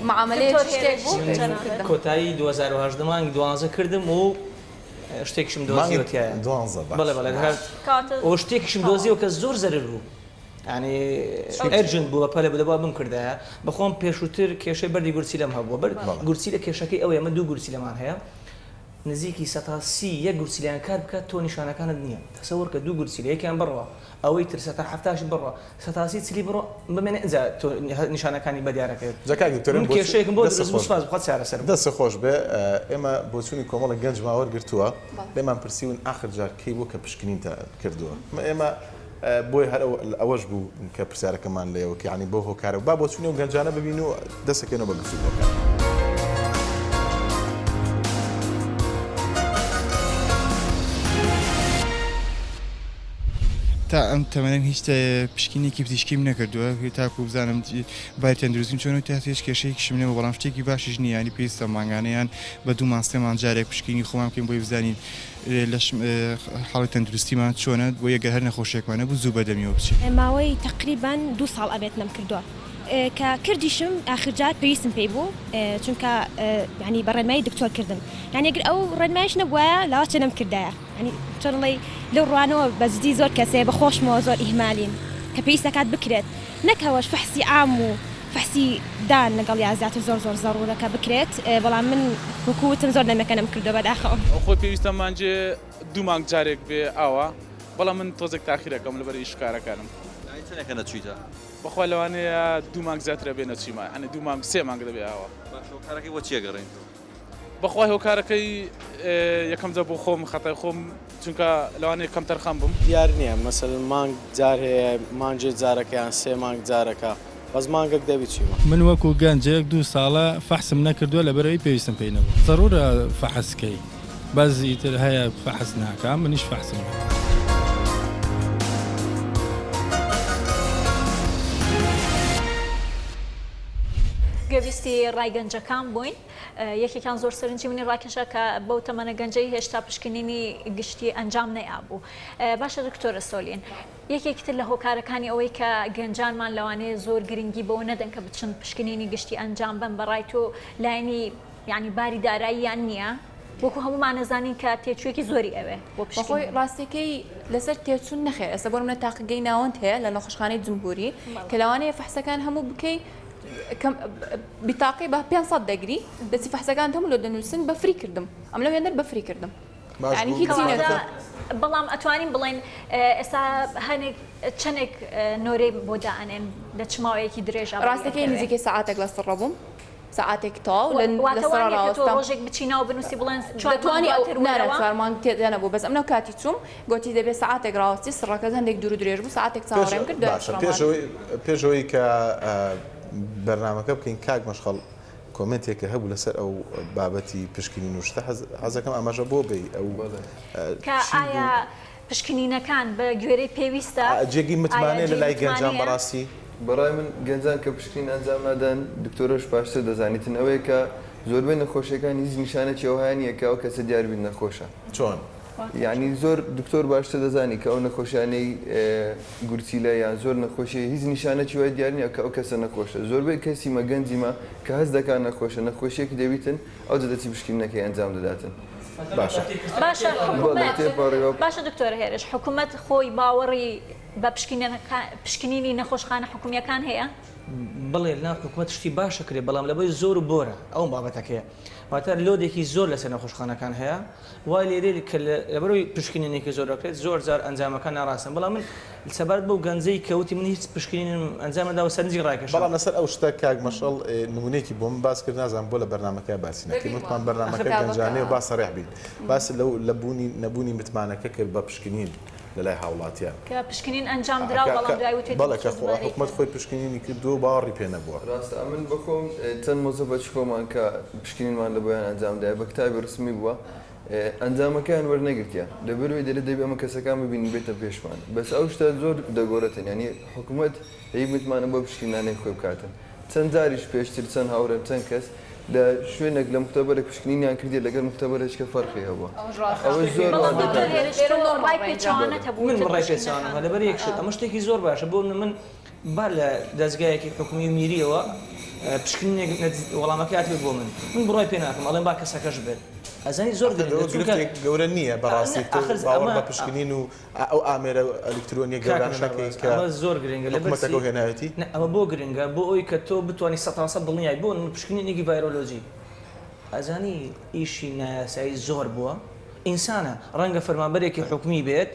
معاملەیە شتێک بوو کۆتایی 2010 مانگی 12 کردم و شتێکشم دۆزیوەتیایە بەڵێ بەڵێ ئەو شتێکشم دۆزیەوە کە زۆر زەرر بوو ینی ئەرجنت بووە پەلە بدەبا بم کردایە بەخۆم پێشووتر کێشەی بەردی گورچی لەم هەبووە بەر گورچی لە کێشەکەی ئەو ئێمە 2 گورچی لەمان هەیە نزیکی 130 گورچیلیان کار بکات تۆ نیشانەکانت نییە تەسەوەر کە 2 گورچی لە یەکیان بڕەوە ئەوەی تر 170 بڕەوە 130 چلی بڕۆ بمێنێ تۆ نیشانەکانی بەدیارەکەت کێشەیەکم بۆ سپاس بخوات چارەسەر دەست خۆش بێ ئێمە بۆچوونی کۆمەڵە گەنج ماوەرگرتووە لێمان پرسیون ئاخر جار کەی بوو کە پشکنین کردووە ئێمە بۆی هەر ئەوەش بوو کە پرسیارەکەمان لێەوە ینی بۆ هۆکارە و با بۆچوونی و گەنجانە ببین و دەستەکەنەوە بە گفتوگۆکە تا ئەم تەمەەن هیچ پشکینێکی پزیشکیم نەکردووە تاکو بزانم بای تەندروستیم چۆن تا هیچ کێشەیەکیشم نێەوە بەڵام شتێکی باشیش نییە ینی پێویستە مانگانەیان بە 2 مان 3 مان جارێک پشکینی خۆمان بکەین بۆی بزانین لە حاڵی تەندروستیمان چۆنە بۆ یەگەر هەر نەخۆشیێکمانە بوو زوو بەدەمیەوە بچین ماوەی تقریبان 2 ساڵ ئەبێت نەم کردووە کە کردیشم ئاخرجار پێویستم پێی بوو چونکە ینی بە ڕێنمایی دکتۆر کردم یعنی ئەگەر ئەو ڕێنمایش نەبووایە لاوە چ نەم کردایە ینی چۆنڵی لەو ڕوانەوە بەزدی زۆر کەسێ بە خۆشمەوە زۆر ئیهمالین کە پێویستەکات بکرێت نەکەوەش فەحسی عام و فەحسی دان لەگەڵ یازیاتر زۆر زەڕورەکە بکرێت بەڵام من وەکووتم زۆر نەمەکەنم کردو بەداخەوە خۆی پێویستە مانجێ 2 مانگ جارێک بێ ئاوە بەڵام من تۆزێک تاخیرەکەم لەبەر ئیشکارەکانم چەندێکە نەچوویتە بەخوا لەوانەیە 2 مانگ زیاترە بێ نەچیمە هەنێ 2 مانگ 3 مانگ دەبێ ئاوە هۆکارەکەی بۆ چیەگەڕین بەخوای هۆکارەکەی یەکەم جا بۆ خۆم خەتای خۆم چونکە لەوانەیە کەم تەرخەم بم دیار نییە مەسەل مانگ جار هەیە مانجێ جارەکەیان 3 مانگ جارەکە بەس مانگەک دەبی چیمە من وەکو گەنجێک 2 ساڵە فەحسم نەکردووە لەبەرەوەی پێویستم پێی نەبوو ضرورە فەحسکەی بەزی تر هەیە فەحس ناکەم منیش فەحسم گەویستی ڕای گەنجەکان بووین یەکێکان زۆر سەرنجی منی ڕاکێشە کە بەو تەمەنە گەنجەی هێشتا پشکنینی گشتی ئەنجام نەیابوو باشە دکتۆرە سۆلین یەکێکتر لە هۆکارەکانی ئەوەی کە گەنجانمان لەوانەیە زۆر گرنگی بەوە نەدەن کە بچن پشکنینی گشتی ئەنجام بن بەڕای تۆ لایەنی یعنی باری داراییان نییە وەکو هەمومان نەزانین کە تێچوویەکی زۆری ئەوێ بۆ بەخۆی ڕاستیەکەی لەسەر تێچوون نەخێر ئەستا بۆ منە تاقیگەی ناوەند هەیە لە نەخۆشخانەی جمهوری کە لەوانەیە فەحسەکان هەموو بکەی بیتاقی بە 500 دەگری دەچی فەحسەکان هەموو لۆ دەنووسن بە فری کردم ئەم لە وێنەر بە فری کردم ینی هیچی نێت بەڵام ئەتوانین بڵێن ئێستا هەنێک چەندێک نۆرەی بۆ دائنێن لە چماوەیەکی درێژ ڕاستەکەی نزیکەی ساعاتێک لە سڕە بووم ساعاتێک تاو لە ڕۆژێک بچینەوە بنووسی بڵێن دەتوانی نارەوارمان تێدا نەبوو بەس ئەمنەوە کاتی چوم گوتی دەبێت ساعاتێک ڕاستی سڕەکە هەندێک دوور درێژ بوو ساعاتێک چاوەڕێم کرد پێشەوەی کە بەرنامەکە بکەین کاک مەشخەڵ کۆمنتێکە هەبوو لەسەر ئەو بابەتی پشکنین و شتە حەزەکەم ئەمەژە بۆ بێ ئەو کە ئایا پشکنینەکان بە گوێرەی پێویستە جێگی متمانێ لە لای گەنجان بەڕاستی بەڕای من گەنجان کە پشکین ئەنجام نادەن دکتۆرەش باشتر دەزانیتن ئەوەیە کە زۆربەی نەخۆشیەکان هیچ نیشانێکی ئەوهایە کە ئەو کەسە دیاربین نەخۆشە چۆن؟ یعنی زۆر دکتۆر باشتر دەزانی کە ئەو نەخۆشیانەی گورچیلە یان زۆر نەخۆشی هیچ نیشانەکی وای دیار نییە کە ئەو کەسە نەخۆشە زۆربەی کەسی مەگەنجیمە کە هەست دەکات نەخۆشە نەخۆشیەکی دەبیتن ئەو دەچی پشکینەکەی ئەنجام دەداتن باشە دکتۆر هێرش حکوومەت خۆی باوەڕی بە پشکنینی نەخۆشخانە حکومیەکان هەیە؟ بڵێ لا حکوومەت شتی باشە کرێ بەڵام لەبەی زۆر و بۆرە ئەو بابەتەکەیە واتە لۆدێکی زۆر لەسەر نەخۆشخانەکان هەیە وای لێرێ کە لەبەرەوەی پشکنینێکی زۆر دەکرێت زۆر جار ئەنجامەکان ناڕاستن بەڵام من سەبارەت بەو گەنجەی کەوتی من هیچ پشکنین ئەنجامەداوە سەرنجی ڕاکەش بەڵام لەسەر ئەو شتە کاک مەشەڵ نمونەیەکی بۆم باس کرد نازانم بۆ لە بەرنامەکە باسی نەکەی متمان بەرنامەکە گەنجانەیە و باس ڕێح بین باس لەو لە نەبوونی متمانەکە کرد بە پشکنین لەلای هاوڵاتیان کە پشکنین ئەنجام درا بەڵام دوای بەڵێ کە حکوومەت خۆی پشکنینی کردو باوەڕی پێ نەبووە ڕاستە من بخۆم چەند مۆزەفەت خۆمان کە پشکنینمان لە بۆیان ئەنجامدای بە کتابی ڕسمی بووە ئەنجامەکان وەرنەگرتیان لەبەرەوەی دەبێ ئەمە کەسەکان ببینین بێتە پێشمان بەس ئەو شتە زۆر دەگۆڕێتن ینی حکوومەت هی متمانە بۆ پشکنانەی خۆی بکاتن چەند جاریش پێشتر چەند هاوڕێم چەند کەس لە شوێنێک لە مختبەرێک پشکنینیان کردی لەگەر مختبەرێککە فەرقی هەبووە ئەوە زۆر من ڕای پێچوانە لەبەر یەک شت ئەمە شتێکی زۆر باشە بۆ من با لە دەستگایەکی حکومی میریەوە پشکنینێک وەڵامەکە هاتبێت بۆ من بڕای پێ ناکەم ئەڵێم با کەسەکەش بێت ئەزانی زۆر گەورە نییە بەڕاستی باوەڕ بە پشکنین و ئەو ئامێرە ئەلکترۆنیە گەورانەکەی کە زۆر گرنگە حکوومەتەکە هێنایەتی ئەمە بۆ گرنگە بۆ ئەوی کە تۆ بتوانانی 100% دڵنیای بۆ پشکنینێکی ڤایرۆلۆجی ئەزانی ئیشی نایاسایی زۆر بووە ئینسانە ڕەنگە فەرمانبەرێکی حکومی بێت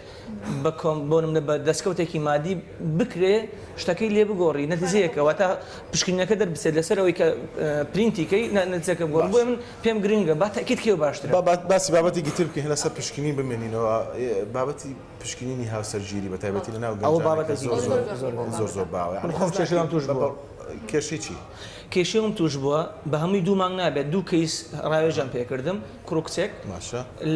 بۆنم بە دەستکەوتێکی مادی بکرێ شتەکەی لێ بگۆڕی نەتیجەیەکەوە تا پشکنینەکە دەربسێت لەسەر ئەوەی کە پرینتیکەی نەتیجەکە بۆ بۆ من پێم گرنگە با تاکید کێو باشترە باسی بابەتی گیتر بکەین لەسەر پشکنین بمێنینەوە بابەتی پشکنینی هاوسەرگیری بە تایبەتی لەناو ئەو بابەتە زۆر باوە کێشەم توش بووە کێشی چی؟ کێشەم توش بووە بە هەمووی دوو مانگ نابێت دوو کەیس ڕاوێژان پێکردم کوڕکچێک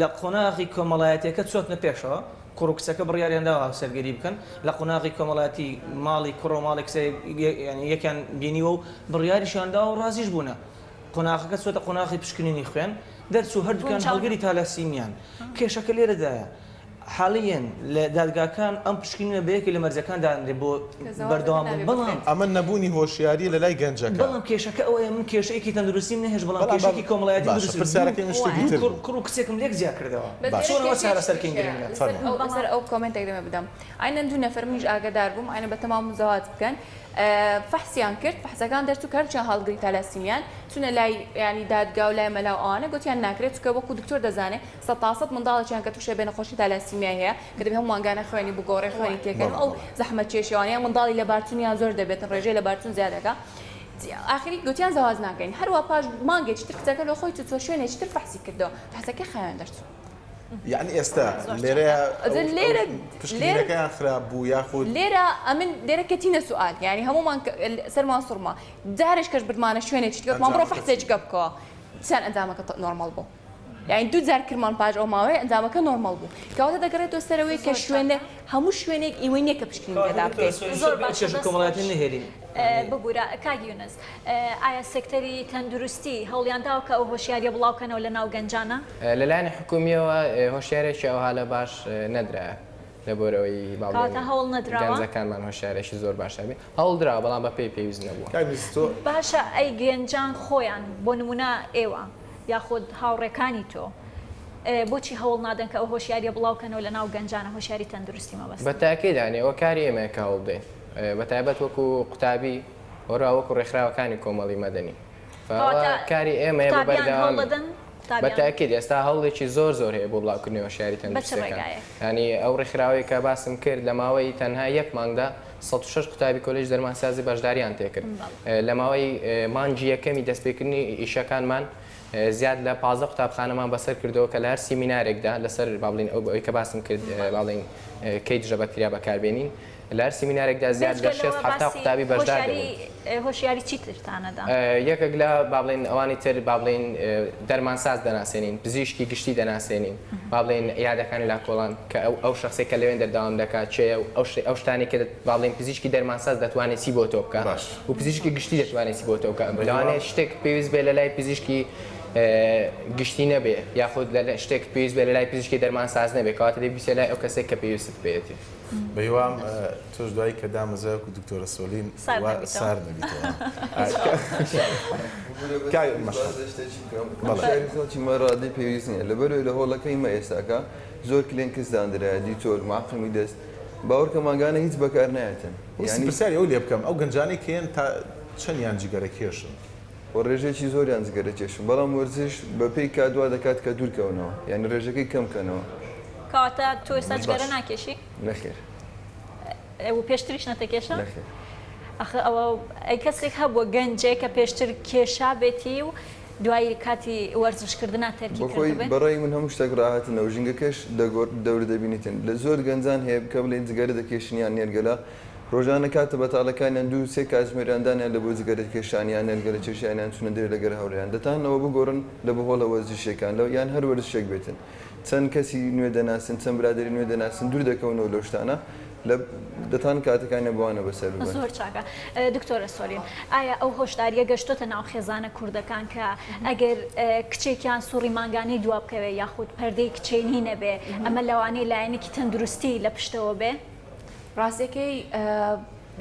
لە قۆناغی کۆمەڵایەتەکە چۆتنە پێشەوە کوڕکچەکە بڕیاریانداوە هاوسەرگەری بکەن لە قۆناغی کۆمەڵاتی ماڵی کوڕ و ماڵی کسە یەکیان بینیوە و بڕیاریشانداوە و ڕازیش بوونە قۆناغەکە چۆتە قۆناغی پشکنینی خوێن دەرچوو هەردووکان هەڵگەری تالاسیمیان کێشەکە لێرەدایە حاڵیان لە دادگاکان ئەم پشکنینە بەیەکی لە مەرجەکان دانرێ بۆ بەردەوام بەڵام ئەمە نەبوونی هۆشیاری لە لای گەنجەکە بەڵام کێشەکە ئەوەیە من کێشەیەکی تەندروستیم نەهێش بەڵام کێشەی کۆمەڵایەتی کوڕ و کچێکم لێک زیاد کردەوە چۆنەوە چارەسەرکەین گرنگە لەسەر ئەو کۆمنتێک دەمە بدەم ئاینەن دوو نەفەر منیش ئاگادار بووم ئاینە بە تەمام مزەوات بکەن فەحسیان کرد فەحسەکان دەرچوو کارچیان هەڵگری تالاسیمیان چونە لای ینی دادگا و لای مەلاو ئەوانە گوتیان ناکرێت چکە وەکو دکتۆر دەزانێت 100% منداڵێکیان کە تووشێ بێ نەخۆشی تالاسیمیا هەیە کە دەبێت هەموو وانگانە خوێنی بگۆڕێ خوێنی تێکەن ئەو زەحمەت کێشیوانەیە منداڵی لە بارچوونیان زۆر دەبێتن ڕێژەی لە بارچوون زیادەکە ئاخری گوتیان زەواز ناکەین هەروە پاش مانگێکی تر کچەکە لە خۆی چوە شوێنێکی تر فەحسی کردەوە فەحسەکە خەیان دەرچوو یعنی ئێستا لێرەیان خراپ بوو یاخود لێرە ئەمن لێرە کەتینە سوال ینی هەمومان سەرمان سوڕما جارێک کەش بردمانە شوێنێکی تکەوتمان بڕۆ فەحسێکگە بکەوە چەند ئەنجامەکە نۆرمال بوو یعنی دوو جار کردمان پاش ئەو ماوەیە ئەنجامەکە نۆرمال بوو کەواتە دەگەڕێتەوە سەرەوەی کە شوێنە هەموو شوێنێک ئیوەی نییە کە پشکنین پێدا بکەیت زۆر کۆمەڵایەتی نەهێرین بگورە کاگیونس ئایا سێکتەری تەندروستی هەوڵیانداوە کە ئەو هۆشیاریە بڵاوکەنەوە لە ناو گەنجانە لەلایەنی حکومیەوە هۆشیارێکی ئەوها لە باش نەدرایە لەبەرەوەی هەوڵ نەدراوە گەنجەکانمان هۆشیارێکی زۆر باشە بێ هەوڵدراوە بەڵام بە پێی پێویست نەبووە باشە ئەی گەنجان خۆیان بۆ نمونە ئێوە یاخود هاوڕێکانی تۆ بۆچی هەوڵ نادەن کە ئەو هۆشیاریە بڵاوکەنەوە لە ناو گەنجانە هۆشیاری تەندروستی مەبەست بە تاکیدانی ئەوە کاری ئێمەیە هەوڵ بدەین بە تایبەت وەکو قوتابی وەرا وەکو ڕێکخراوەکانی کۆمەڵی مەدەنی کاری ئێمەیە بە بەردەوام بە تاکید ئێستا هەوڵێکی زۆر هەیە بۆ بڵاوکردنەوەی هۆشیاری تەندروستیەکان ینی ئەو ڕێکخراوەی کە باسم کرد لە ماوەی تەنها یەک مانگدا 106 قوتابی کۆلێژ دەرمانسازی بەشداریان تێکرد لە ماوەی مانجی یەکەمی دەستپێکردنی ئیشەکانمان زیاد لە 15 قوتابخانەمان بەسەر کردەوە کە لە هەر سیمینارێکدا لەسەر باڵین ئەوەی کە باسم کرد باڵین کەی دژە بەکتریا بەکاربێنین لە هەر سیمینارێکدا زیاد لە 6 قوتابی بەشدار هۆشیاری چی ترتانەدا یەکێک لە باڵین ئەوانی تر باڵین دەرمانساز دەناسێنین پزیشکی گشتی دەناسێنین باڵین یادەکانی لا کۆڵان کە ئەو شخصی کە لەوێن دەرداوام دەکات چێ ئەو شتانی کە باڵین پزیشکی دەرمانساز دەتوانێت چی بۆ تۆ بکات و پزیشکی گشتی دەتوانێت چی بۆ تۆ بکات لەوانەیە شتێک پێویست بێ لە لای پزیشکی گشتی نەبێ یاخود لە شتێک پێویست بێ لە لای پزیشکی دەرمانساز نەبێ کەواتە دەبیستە لای ئەو کەسێک کە پێویست بێتی بەیوام تۆش دوایی کە دامەزای و دکتۆرە سۆلین سار نەبیتەوە خەڵکی مەڕادی پێویست نیە لەبەرەوەی لە هۆڵەکەی مە ئێستاکە زۆر کلێن کەسدانرایە دیتۆر معقمی دەست باوەڕکە ماگانە هیچ بەکار نایەتن پرسیاری ئەو لێ بکەم ئەو گەنجانەی کێن تا چەندیان جگەرە کێشن بۆ ڕێژێکی زۆریان جگەرە کێشن بەڵام وەرزش بەپێی کادوا دەکات کە دوورکەونەوە یعنی ڕێژەکەی کەم بکەنەوە کەواتە تۆ ئێستا جگەرە ناکێشی نەخێر و پێشتریش نەتەکێشە ئەخە ئەوە ئەی کەسێک هەبووە گەنجێک کە پێشتر کێشا بێتی و دوایی کاتی وەرزشکردنا تەرکی بەخۆی بەڕای من هەموو شتێک ڕاهاتنەوە ژینگەکەش دەور دەبینیتن لە زۆر گەنجان هەیە بکە بڵێن جگەرە دەکێشنیان نێرگەلا ڕۆژانە کاتە بەتاڵەکانیان دوو سێ کاتژمێراندانیان لە بۆ جگەرە کێشانیان نێرگەلە چێشیانیان چونە دێر لەگەر هەوریان دەتانەوە بگۆڕن لە بەهۆڵە وەرزشێکان لەو یان هەر وەرزشێک بێتن چەند کەسی نوێ دەناسن چەند برادری نوێ دەناسن دوور دەکەونەوە لەو شتانە دەتان کاتەکانە بوانە بەسەر زۆر چاکە دکتۆرە سۆلین ئایا ئەو هۆشداریە گەشتۆتە ناو خێزانە کوردەکان کە ئەگەر کچێکیان سوڕی مانگانەی دوا بکەوێ یاخود پەردەی کچێنی نەبێ ئەمە لەوانەیە لایەنێکی تەندروستی لە پشتەوە بێ ڕاستیەکەی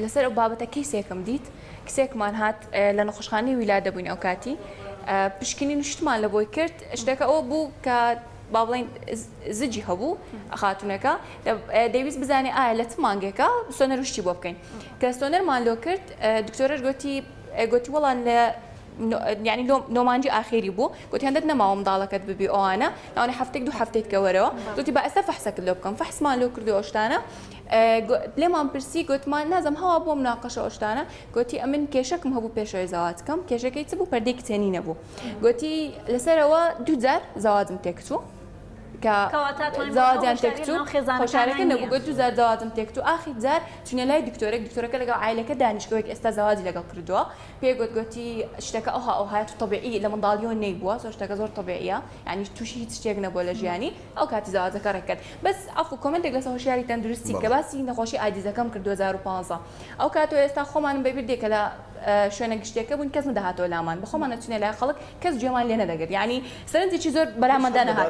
لەسەر ئەو بابەتە کەیسێکم دیت کسێکمان هات لە نەخۆشخانەی ویلا دەبووین ئەو کاتی پشکنی نوشتمان لە بۆی کرد شتەکە ئەوە بوو کە با بڵین زجی هەبوو خاتونەکە دەویست بزانێ ئایا لە چ مانگێکە سۆنەروشتی بۆ بکەین کە سۆنەرمان لۆ کرد دکتۆرەش گوتی وەڵان لە ینی نۆمانجی ئاخێری بوو گوتیان دەت نەماوە منداڵەکەت ببی ئەوانە ناوانێ هەفتێک دوو هەفتێک کەوەرەوە گوتی با ئێستا فەحسەکرد لۆ بکەم فەحسمان لۆ کردو ئەوشتانە لێمان پرسی گوتمان نازم هەوا بۆ مناقەشە ئەوشتانە گوتی ئەمن کێشەکەم هەبوو پێشەوەی زەواجکەم کێشەکەی چ بوو پەردەی کچێنی نەبوو گوتی لەسەرەوە دوو جار زەواجم تێکچوو کە زەواجیان تێکچوو خۆشارەکە نەبوو گوت دوو جار زەواجم تێکچوو ئاخی جار چونە لای دکتۆرەکە لەگەڵ عایلەکە دانیشگەوەیەک ئێستا زەواجی لەگەڵ کردووە پێ گوتی شتەکە ئەوهایەت طبیعی لە منداڵیۆن نەیبووە شتەکە زۆر طبیعیە یعنی تووشی هیچ شتێک نەبووە لە ژیانی ئەو کاتی زەواجەکە ڕێکرد بەس ئەفو کۆمنتێک لەسەر هۆشیاری تەندروستی کە باسی نەخۆشی ئایدیزەکەم کرد 2015 ئەو کاتەوە ئێستا خۆمانم بەبیردێکە لە شوێنە گشتێکە بوون کەس نەداهاتەوە لامان بەخۆمان نەچونێ لای خەڵک کەس گوێمان لێ نەدەگرت یعنی سەرنجێکی زۆر بەرامەدا نەهات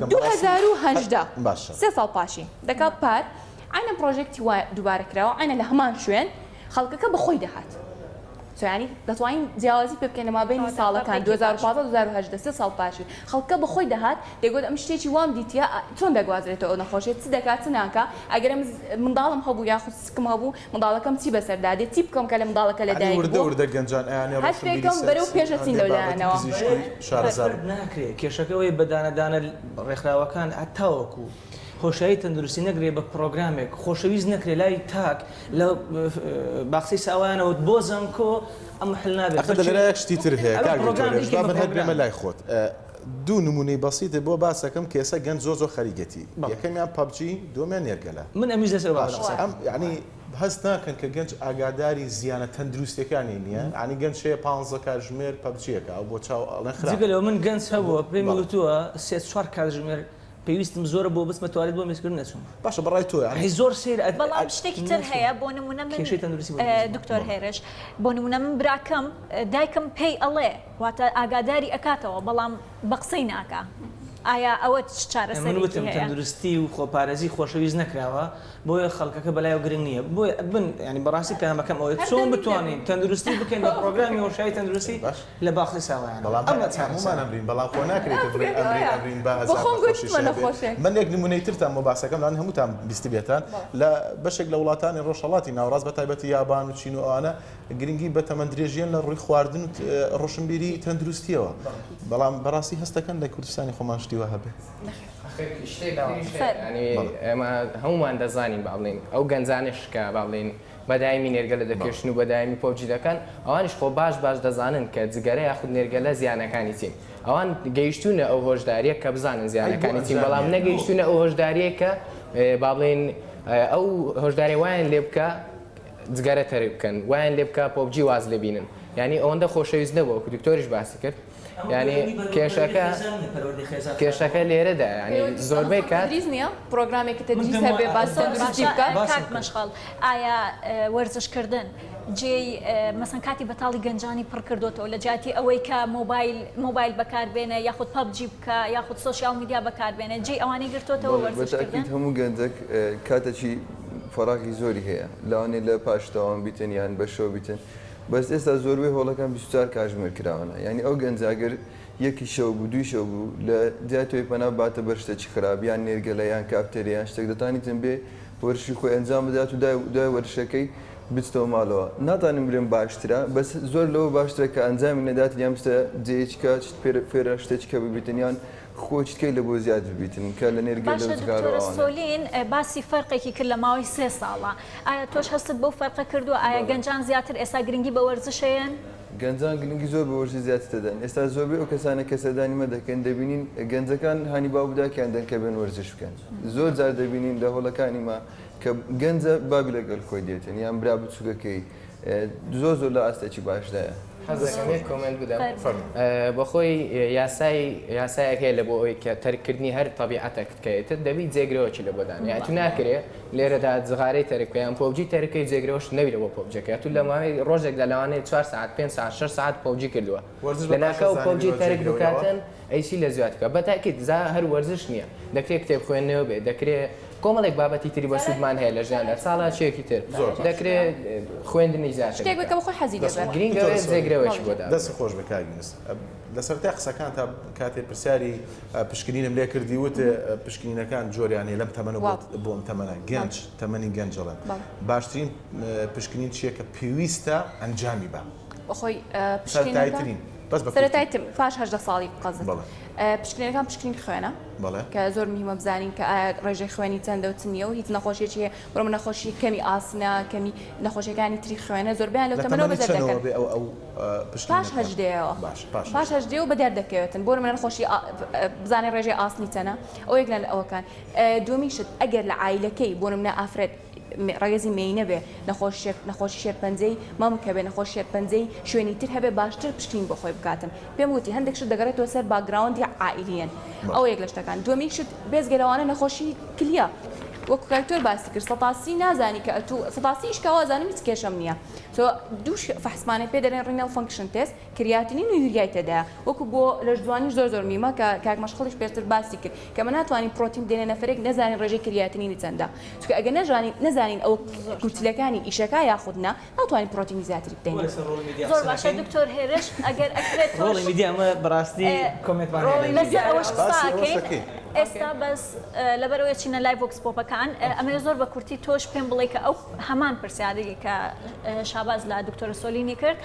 2010 سێ ساڵ پاشی دەکات پار عینە پرۆژێکتی دووبارە کراوە عینە لە هەمان شوێن خەڵکەکە بەخۆی دەهات ینی دەتوانین جیاوازی پێ بکەین لەما بینی ساڵەکان 2015 سێ ساڵ پاشی خەڵکە بەخۆی دەهات دەیگوت ئەم شتێکی وام دیتە چۆن دەگوازرێتەوە ئەو نەخۆشیێت چ دەکات چ ناکە ئەگەر منداڵم هەبوو یاخود سکم هەبوو منداڵەکەم چی بەسەردادێت چی بکەم کە لە منداڵەکە لەدایک هەستێکم بەرەو پێشەچین لەولایەنەوە ناکرێت کێشەکەەوەی بەدانەدانە ڕێکخراوەکان هەتاوەکو هۆشایی تەندروستی نەگرێ بە پرۆگرامێک خۆشەویست نەکرێ لای تاک لە باخسی ساوایانەوە بۆ زانکۆ ئەم حل نابێت لەلایەک شتی تر هەیە هەر بێمە لای خۆت دوو نمونەی بەسیتە بۆ باسەکەم کێسە گەنج زۆر خەریگەتی یەکەمیان پەبجی دومیان نێرگەلە من ئەمیز لەسەر ینی هەست ناکەن کە گەنج ئاگاداری زیانە تەندروستەکانی نییە ئانی گەنج شەیە 15 کاتژمێر پەبجیەکە ئەو بۆ چاو ئەڵێن من گەنج هەبووە پێمی وتووە 3-4 کاتژمێر پێویستم زۆرە بۆ بستمە توالێت بۆ میزکردن نەچوم باشە بەڕای تۆ زۆر سیر بەڵام شتێکی تر هەیە بۆ نمونە من دکتۆر هێرش بۆ نمونە من براکەم دایکم پێی ئەڵێ واتە ئاگاداری ئەکاتەوە بەڵام بە قسەی ناکە ئایا ئەوە من چارەسەری وتم تەندروستی و خۆپارێزی خۆشەویست نەکراوە بۆیە خەڵکەکە بەلایەوە گرنگ نییە بۆی بن ینی بەڕاستی پەیامەکەم ئەوەیە چۆن بتوانین تەندروستی بکەین بە پرۆگرامی هۆشیاری تەندروستی لە باخی ساوایان هەمومان ئەمرین بەڵام خۆ ناکرێت ئەمرین بە من یەک نمونەی ترتان بۆ باسەکەم لاان هەمووتان بیستی بێتان لە بەشێک لە وڵاتانی ڕۆژهەڵاتی ناوڕاست بە تایبەتی یابان و چین و ئەوانە گرنگی بە تەمەندرێژیان لە ڕووی خواردن و ڕۆشنبیری تەندروستیەوە بەڵام بەڕاستی هەستەکەن لە کوردستانی خۆمان شتیوە هەبێ ئێمە هەمومان دەزانین باڵین ئەو گەنجانش کە باڵین بەدایمی نێرگە لە دەکەشن و بەدایمی پۆبجی دەکەن ئەوانش خۆ باش دەزانن کە جگەرە یاخود نێرگە لە زیانەکانی چین ئەوان گەیشتونە ئەو هۆشداریە کە بزانن زیانەکانی چین بەڵام نەگەیشتونە ئەو هۆشداریە کە باڵین ئەو هۆشداری وایان لێ بکە جگەرە تەرێ بکەن وایان لێ بکە پۆبجی واز لێ بینن یعنی ئەوەندە خۆشەویست نەبووە کە دکتۆریش باسی کرد ینی کێشەکە لێرەدا ینی زۆربەی کات نییە پرۆگرامێکی تدریس هەبێ باسی کاک مەشغەڵ ئایا وەرزشکردن جێی مەسەن کاتی بەتاڵی گەنجانی پڕ کردوتەوە لە جاتی ئەوەی کە مۆبایل بەکاربێنە یاخود پەبجی بکە یاخود سۆشیال میدیا بەکاربێنە جێی ئەوانەی گرتوتەوە وەرزشکردن هەموو گەنجەك کاتێکی فەراغی زۆری هەیە لەوانێ لە پاشتەوان بیتن یان بەشۆ بیتن بەس ئێستا زۆربەی هۆڵەکان 24 کاتژمێر کراوەنە یعنی ئەو گەنجاگەر یەکی شەو بوو دوی شەو بوو لە جاتۆی پەنا باتە بەر شتێکی خراپیان نێرگەلە یان کافتێریان شتێک دەتانیتن بێ وەرشی خۆی ئەنجام بدات و دوای وەرشەکەی بچتەوە ماڵەوە ناتانم برێن باشترە بەس زۆر لەوە باشترە کە ئەنجامی نەدات یان شتە جێیچکە فێرە شتێککە ببیتن یان خۆچکەی لە بۆ زیاد ببیتن کە لە نێرگە دکتۆر سۆلین باسی فەرقێکی کرد لە ماوەی 3 ساڵە ئایا تۆش هەستت بەو فەرقە کردووە ئایا گەنجان زیاتر ئێستا گرنگی بە وەرزشەیەن؟ گەنجان گرنگی زۆر بە وەرزشی زیاتر دەدەن ئێستا زۆربەی ئەو کەسانە کە سەردانی مە دەکەن دەبینین گەنجەکان هانی باوداکیان دەن کە بێن وەرزش بکەن زۆر جار دەبینین لە هۆڵەکانی ما کە گەنجە بابی لەگەڵ خۆی دێتن یان برا بچووکەکەی زۆر لە ئاستێکی باشدایە حەزەکەم کۆمنت بدەم بەخۆی یاسایەک هەیە لە بۆ ئەوی کە تەرکردنی هەر تەبیعەتێک بکەیتر دەبی جێگرەوەکی لە بۆدان یا تو ناکرێ لێرەدا جغارەی تەرکیان پۆبجی تەرکەی جێگرەوەش نەبیرە بۆ پۆبجەکە تو لە ماوەی ڕۆژێک لە لەوانەیە 4 ساعت 5 ساعت 6 ساعت پۆبجی کردووە لە ناکە و پۆبجی تەرک بکاتن ئەیسی لە زیاد بکە بەتاکید زا هەر وەرزش نییە دەکرێت کتێب خوێندنەوە بێ دەکرێت کۆمەڵێک بابەتی تری بە سوودمان هەیە لە ژیانە ساڵا چێکی تر دەکرێت خوێندنی زیاتر شتێک بکە بەخۆی حەزی دەبێت گرنگەوە جێگرەوەش بۆدا دەستی خۆش بە کاگنس لەسەرتا قسەکان تا کاتێ پرسیاری پشکنینم لێ کردی وت پشکنینەکان جۆریانێ لەم تەمەنە بۆم تەمەنە گەنج تەمەنی گەنجەڵێن باشترین پشکنین چییە کە پێویستە ئەنجامی بە بەخۆی سەرەتاییترین سەرەتایی پاش 18 ساڵی قەزت پشکنینەکان پشکنین خوێنە کە زۆر میهمە بزانین کە ڕێژەی خوێنی چەندە و چنیە و هیچ نەخۆشیەکی هەیە بڕۆمە نەخۆشی کەمی ئاسنە کەمی نەخۆشیەکانی تری خوێنە زۆربیان لەو تەمەنەوە بەدەر دەکەن پاش هەژدەیەوە پاش هەژدەیە و بەدەر دەکەوێتن بۆ منە نەخۆشی بزانێ ڕێژەی ئاسنی چەنە ئەو یەک لە ئەوەکان دومی شت ئەگەر لە عایلەکەی بۆ منە ئافرەت ڕێگەزی مینە بێ نەخۆشی شێرپەنجەی مامون کە بێ نەخۆشی شێرپەنجەی شوێنی تر هەبێ باشتر پشتین بۆ خۆی بکاتن پێم وتی هەندێک شت دەگەڕێتەوە سەر باگراوندی عائیلیەن ئەو یەک لە شتەکان دومی شت بێزگەرەوانە نەخۆشی کلیە وەکو کاکتۆر باسی کرد سەتاسی نازانی کە تو سەتاسی شکاوازانم هیچ کێشەم نییە تۆ دوو فەحسمانە پێ دەرێن ڕینەل فانکشن تێست کریاتینین و یوریای تێدایە وەکو بۆ لەشدوانی زۆر میمە کە کاک مەشخەڵیش پێشتر باسی کرد کە من ناتوانین پرۆتین بدێنێ نەفرێک نەزانین ڕێژەی کریاتینینی چەندە چونکە ئەگەر نەزانین ئەو کورتیلەکانی ئیشەکە یاخودنا ناتوانین پرۆتینی زیاتری بدەین زۆر باشە دکتۆر هێرش ئەگەر ئەکرێت ڕۆڵی میدیامە بەڕاستی کۆمنتمان ئێستا بەس لەبەرەوەی چینە لای ڤۆکس پۆپەکان ئەمێ زۆر بە کورتی تۆش پێم بڵێ کە ئەو هەمان پرسیارێکی کە شاباز لە دکتۆرە سۆلینی کرد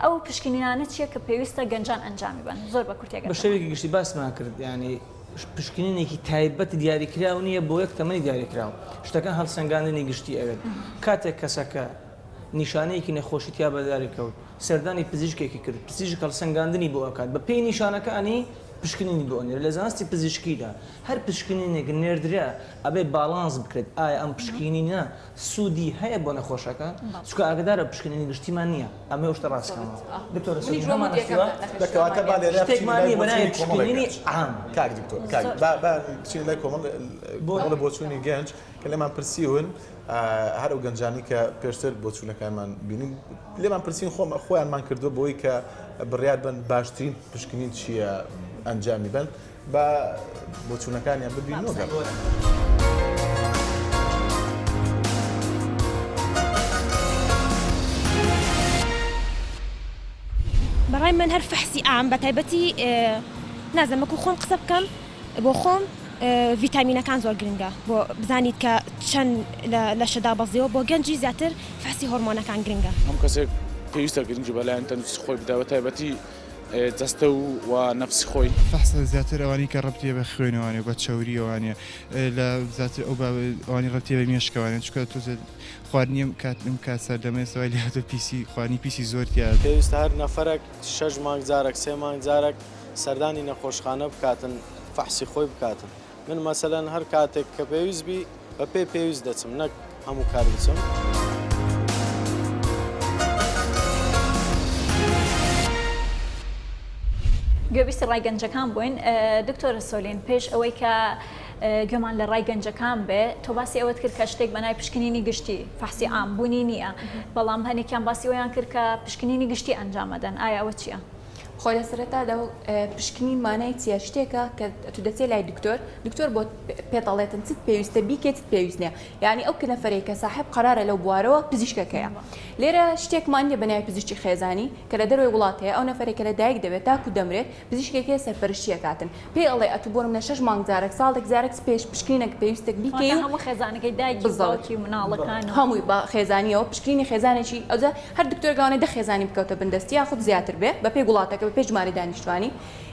ئەو پشکنینانە چییە کە پێویستە گەنجان ئەنجامی بن زۆر بە کورتێک بە شێوێکی گشتی باسمان کرد ینی پشکنینێکی تایبەتی دیاریکراو نییە بۆ یەک تەمەنی دیاریکراوە شتەکان هەڵسەنگاندنی گشتی ئەوێت کاتێک کەسەکە نیشانەیەکی نەخۆشی تیا بەداری کەوت سەردانی پزیشکێکی کرد پزیشک هەڵسەنگاندنی بۆ ئەکات بە پێی نیشانەکانی پشکنینی بۆ نێر لە زانستی پزیشکیدا هەر پشکنینێک نێردرا ئەبێ باڵانس بکرێت ئایا ئەم پشکنینە سوودی هەیە بۆ نەخۆشەکە چکە ئاگدارە پشکنینی گشتیمان نییە ئەمە شتە ڕاستکەمەوە دکتۆر دەکەواتە با لێرە شتێکمانی بەناوی پشکنینی عام کاک دکتۆر بچین لای کۆمەڵ بۆ چوونی گەنج کە لێمان پرسیون هەر ئەو گەنجانی کە پێشتر بۆ چوونەکانمان بینین لێمان پرسیین خۆیانمان کردو بۆی کە بڕیار بن باشترین پشکنین چییە ئەنجامی بن بە بۆچوونەکانیان ببینەوە. بەڕای من هەر فەحسی ئام بە تایبەتی نازەمەکو خۆم قسە بکەم بۆ خۆم ڤیتامینەکان زۆر گرنگە بۆ بزانیت کە چەند لە شەدا بەزیەوە بۆ گەنجی زیاتر فەحسی هۆرمۆنەکان گرنگە. هەم کەسێک پێویستە گرنگ بەلایەن تەندروستی خۆی بدا بە تایبەتی جەستە و نەفسی خۆی. فەحسە زیاتر ئەوانی کە ڕەبتێ بە خوێنەوانێ بە چاوری ئەوانە لە زیاتر ئەوانی ڕەبتێ بە مێشکەوانێت چکە تۆ خواردنیم کاتم کات سەردەمێسەوەی لە هاتە پیسی خواردنی پیسی زۆر دیار. پێویستە هەر نەفەرێک 6 مانگ جارێک 3 مانگ جارێک سەردانی نەخۆشخانە بکاتن فەحسی خۆی بکاتن. من مەسەلەن هەر کاتێک کە پێویست بی بە پێ پێویست دەچم نەک هەموو کار بچم. گوێبیستی ڕای گەنجەکان بووین. دکتۆرە سۆلین پێش ئەوەی کە گوێمان لە ڕای گەنجەکان بێ تۆ باسی ئەوەت کرد کە شتێک بەنای پشکنینی گشتی فەحسی ئام بوونی نییە، بەڵام هەنێکیان باسی ئەویان کرد کە پشکنینی گشتی ئەنجامەدەن. ئایا ئەوە چییە؟ خۆی لە سەرەتادا پشکنین مانای چیە؟ شتێکە کە تو دەچێت لای دکتۆر بۆ پێتەڵێتن چت پێویستە بیکێت چت پێویست نییە. یعنی ئەو نەفەرێک کە ساحب قەرارە لەو بوارەوە پزیشکەکەیە. لێرە شتێکمان نیە بەناوی پزیشکی خێزانی کە لە دەروی وڵات هەیە، ئەو نەفەرێکە لە دایک دەبێت تاکو دەمرێت پزیشکێکی سەرپەرشتیەکاتن پێ ئەڵێ ئەتو بۆرم لە 6 مانگ جارێک ساڵێک جارێک پێش پشکنینێک پێویستێک بیکەی و هەموو خێزانەکەی دایکی بزەوتی مناڵەکان هەمووی بە خێزانیەوە پشکنینی خێزانێکی ئەوجا هەر دکتۆرگاوانەی دە خێزانی بکەوتە بندەستی یاخود زیاتر بێ بە پێی وڵاتەکە بە پێی ژمارەی دانیشتوانی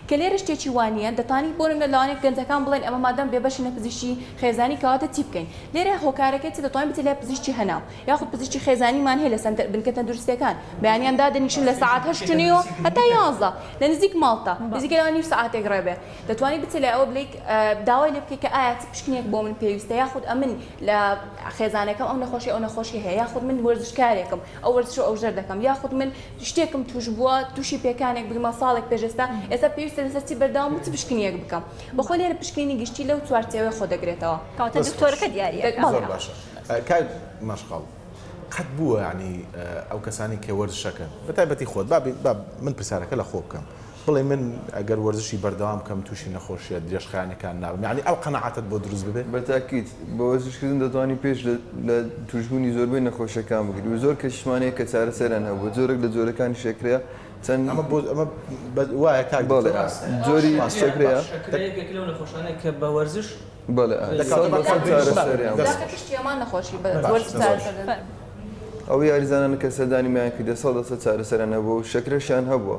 کە لێرە شتێکی وانە دەتانی بۆرم لە لاوانێک گەنجەکان بڵێن ئەمە مادەم بێبەشی نەپزیشکی خێزانی کەواتە چی بکەین. لێرە هۆکارەکەی دەتوانین بچێت لە پزیشکی هەناو یاخود پزیشکی خێزانیمان هەیە لە سەنتەر بنکە تەندروستیەکان بەیانیان دادەنیشن لە ساعات 8 هەتا 11 لە نزیک ماڵتا نزیکە لەوە نیم ساعاتێک ڕێبێ دەتوانین بچێت لە ئەوە بڵێک داوای لێ بکەیت کە ئایا پشکنێک بۆ من پێویستە یاخود ئەمن لە خێزانەکەم ئەو نەخۆشی هەیە یاخود من وەرزشکارێکم ئەو وەرزش ئەو ژەر دەکەم یاخود من شتێکم توش بووە تووشی پێکانێک بگمە ساڵێک پێشستا ئێستا پێویستە لەسەر بەرداوام چ پشکنیەک بکەم بەخۆ لێرە پشکنینی گشتی لەو چوارچێوەی خۆ دەگرێتەوە کاتە دکتۆرەکە دیاریە. زۆر باشە. کای مەشغەڵ قەت بووە ینی ئەو کەسانی کە وەرزشەکەن بە تایبەتی خۆت من پرسیارەکە لە خۆ بکەم بڵێ من ئەگەر وەرزشی بەردەوام بکەم تووشی نەخۆشیە درێژخایەنەکان نابم یعنی ئەو قەنەعەتت بۆ دروست ببێت. بەتاکیت بە وەرزشکردن دەتوانانی پێش لە توشبوونی زۆربەی نەخۆشیەکان بگیری و زۆر کەشمانەیە کە چارەسەران هەبوو جۆرێک لە جۆرەکانی شێکرەیە چەند ئەمە وایە کاک جۆری شێکرەیە لەو نەخۆشانەی کە بە وەرزش پشتیەمان نەخۆشی ئەو یاریزانانە کە سەردانیمیان کردە 100% چارەسەران هەبوو و شەکرەشیان هەبووە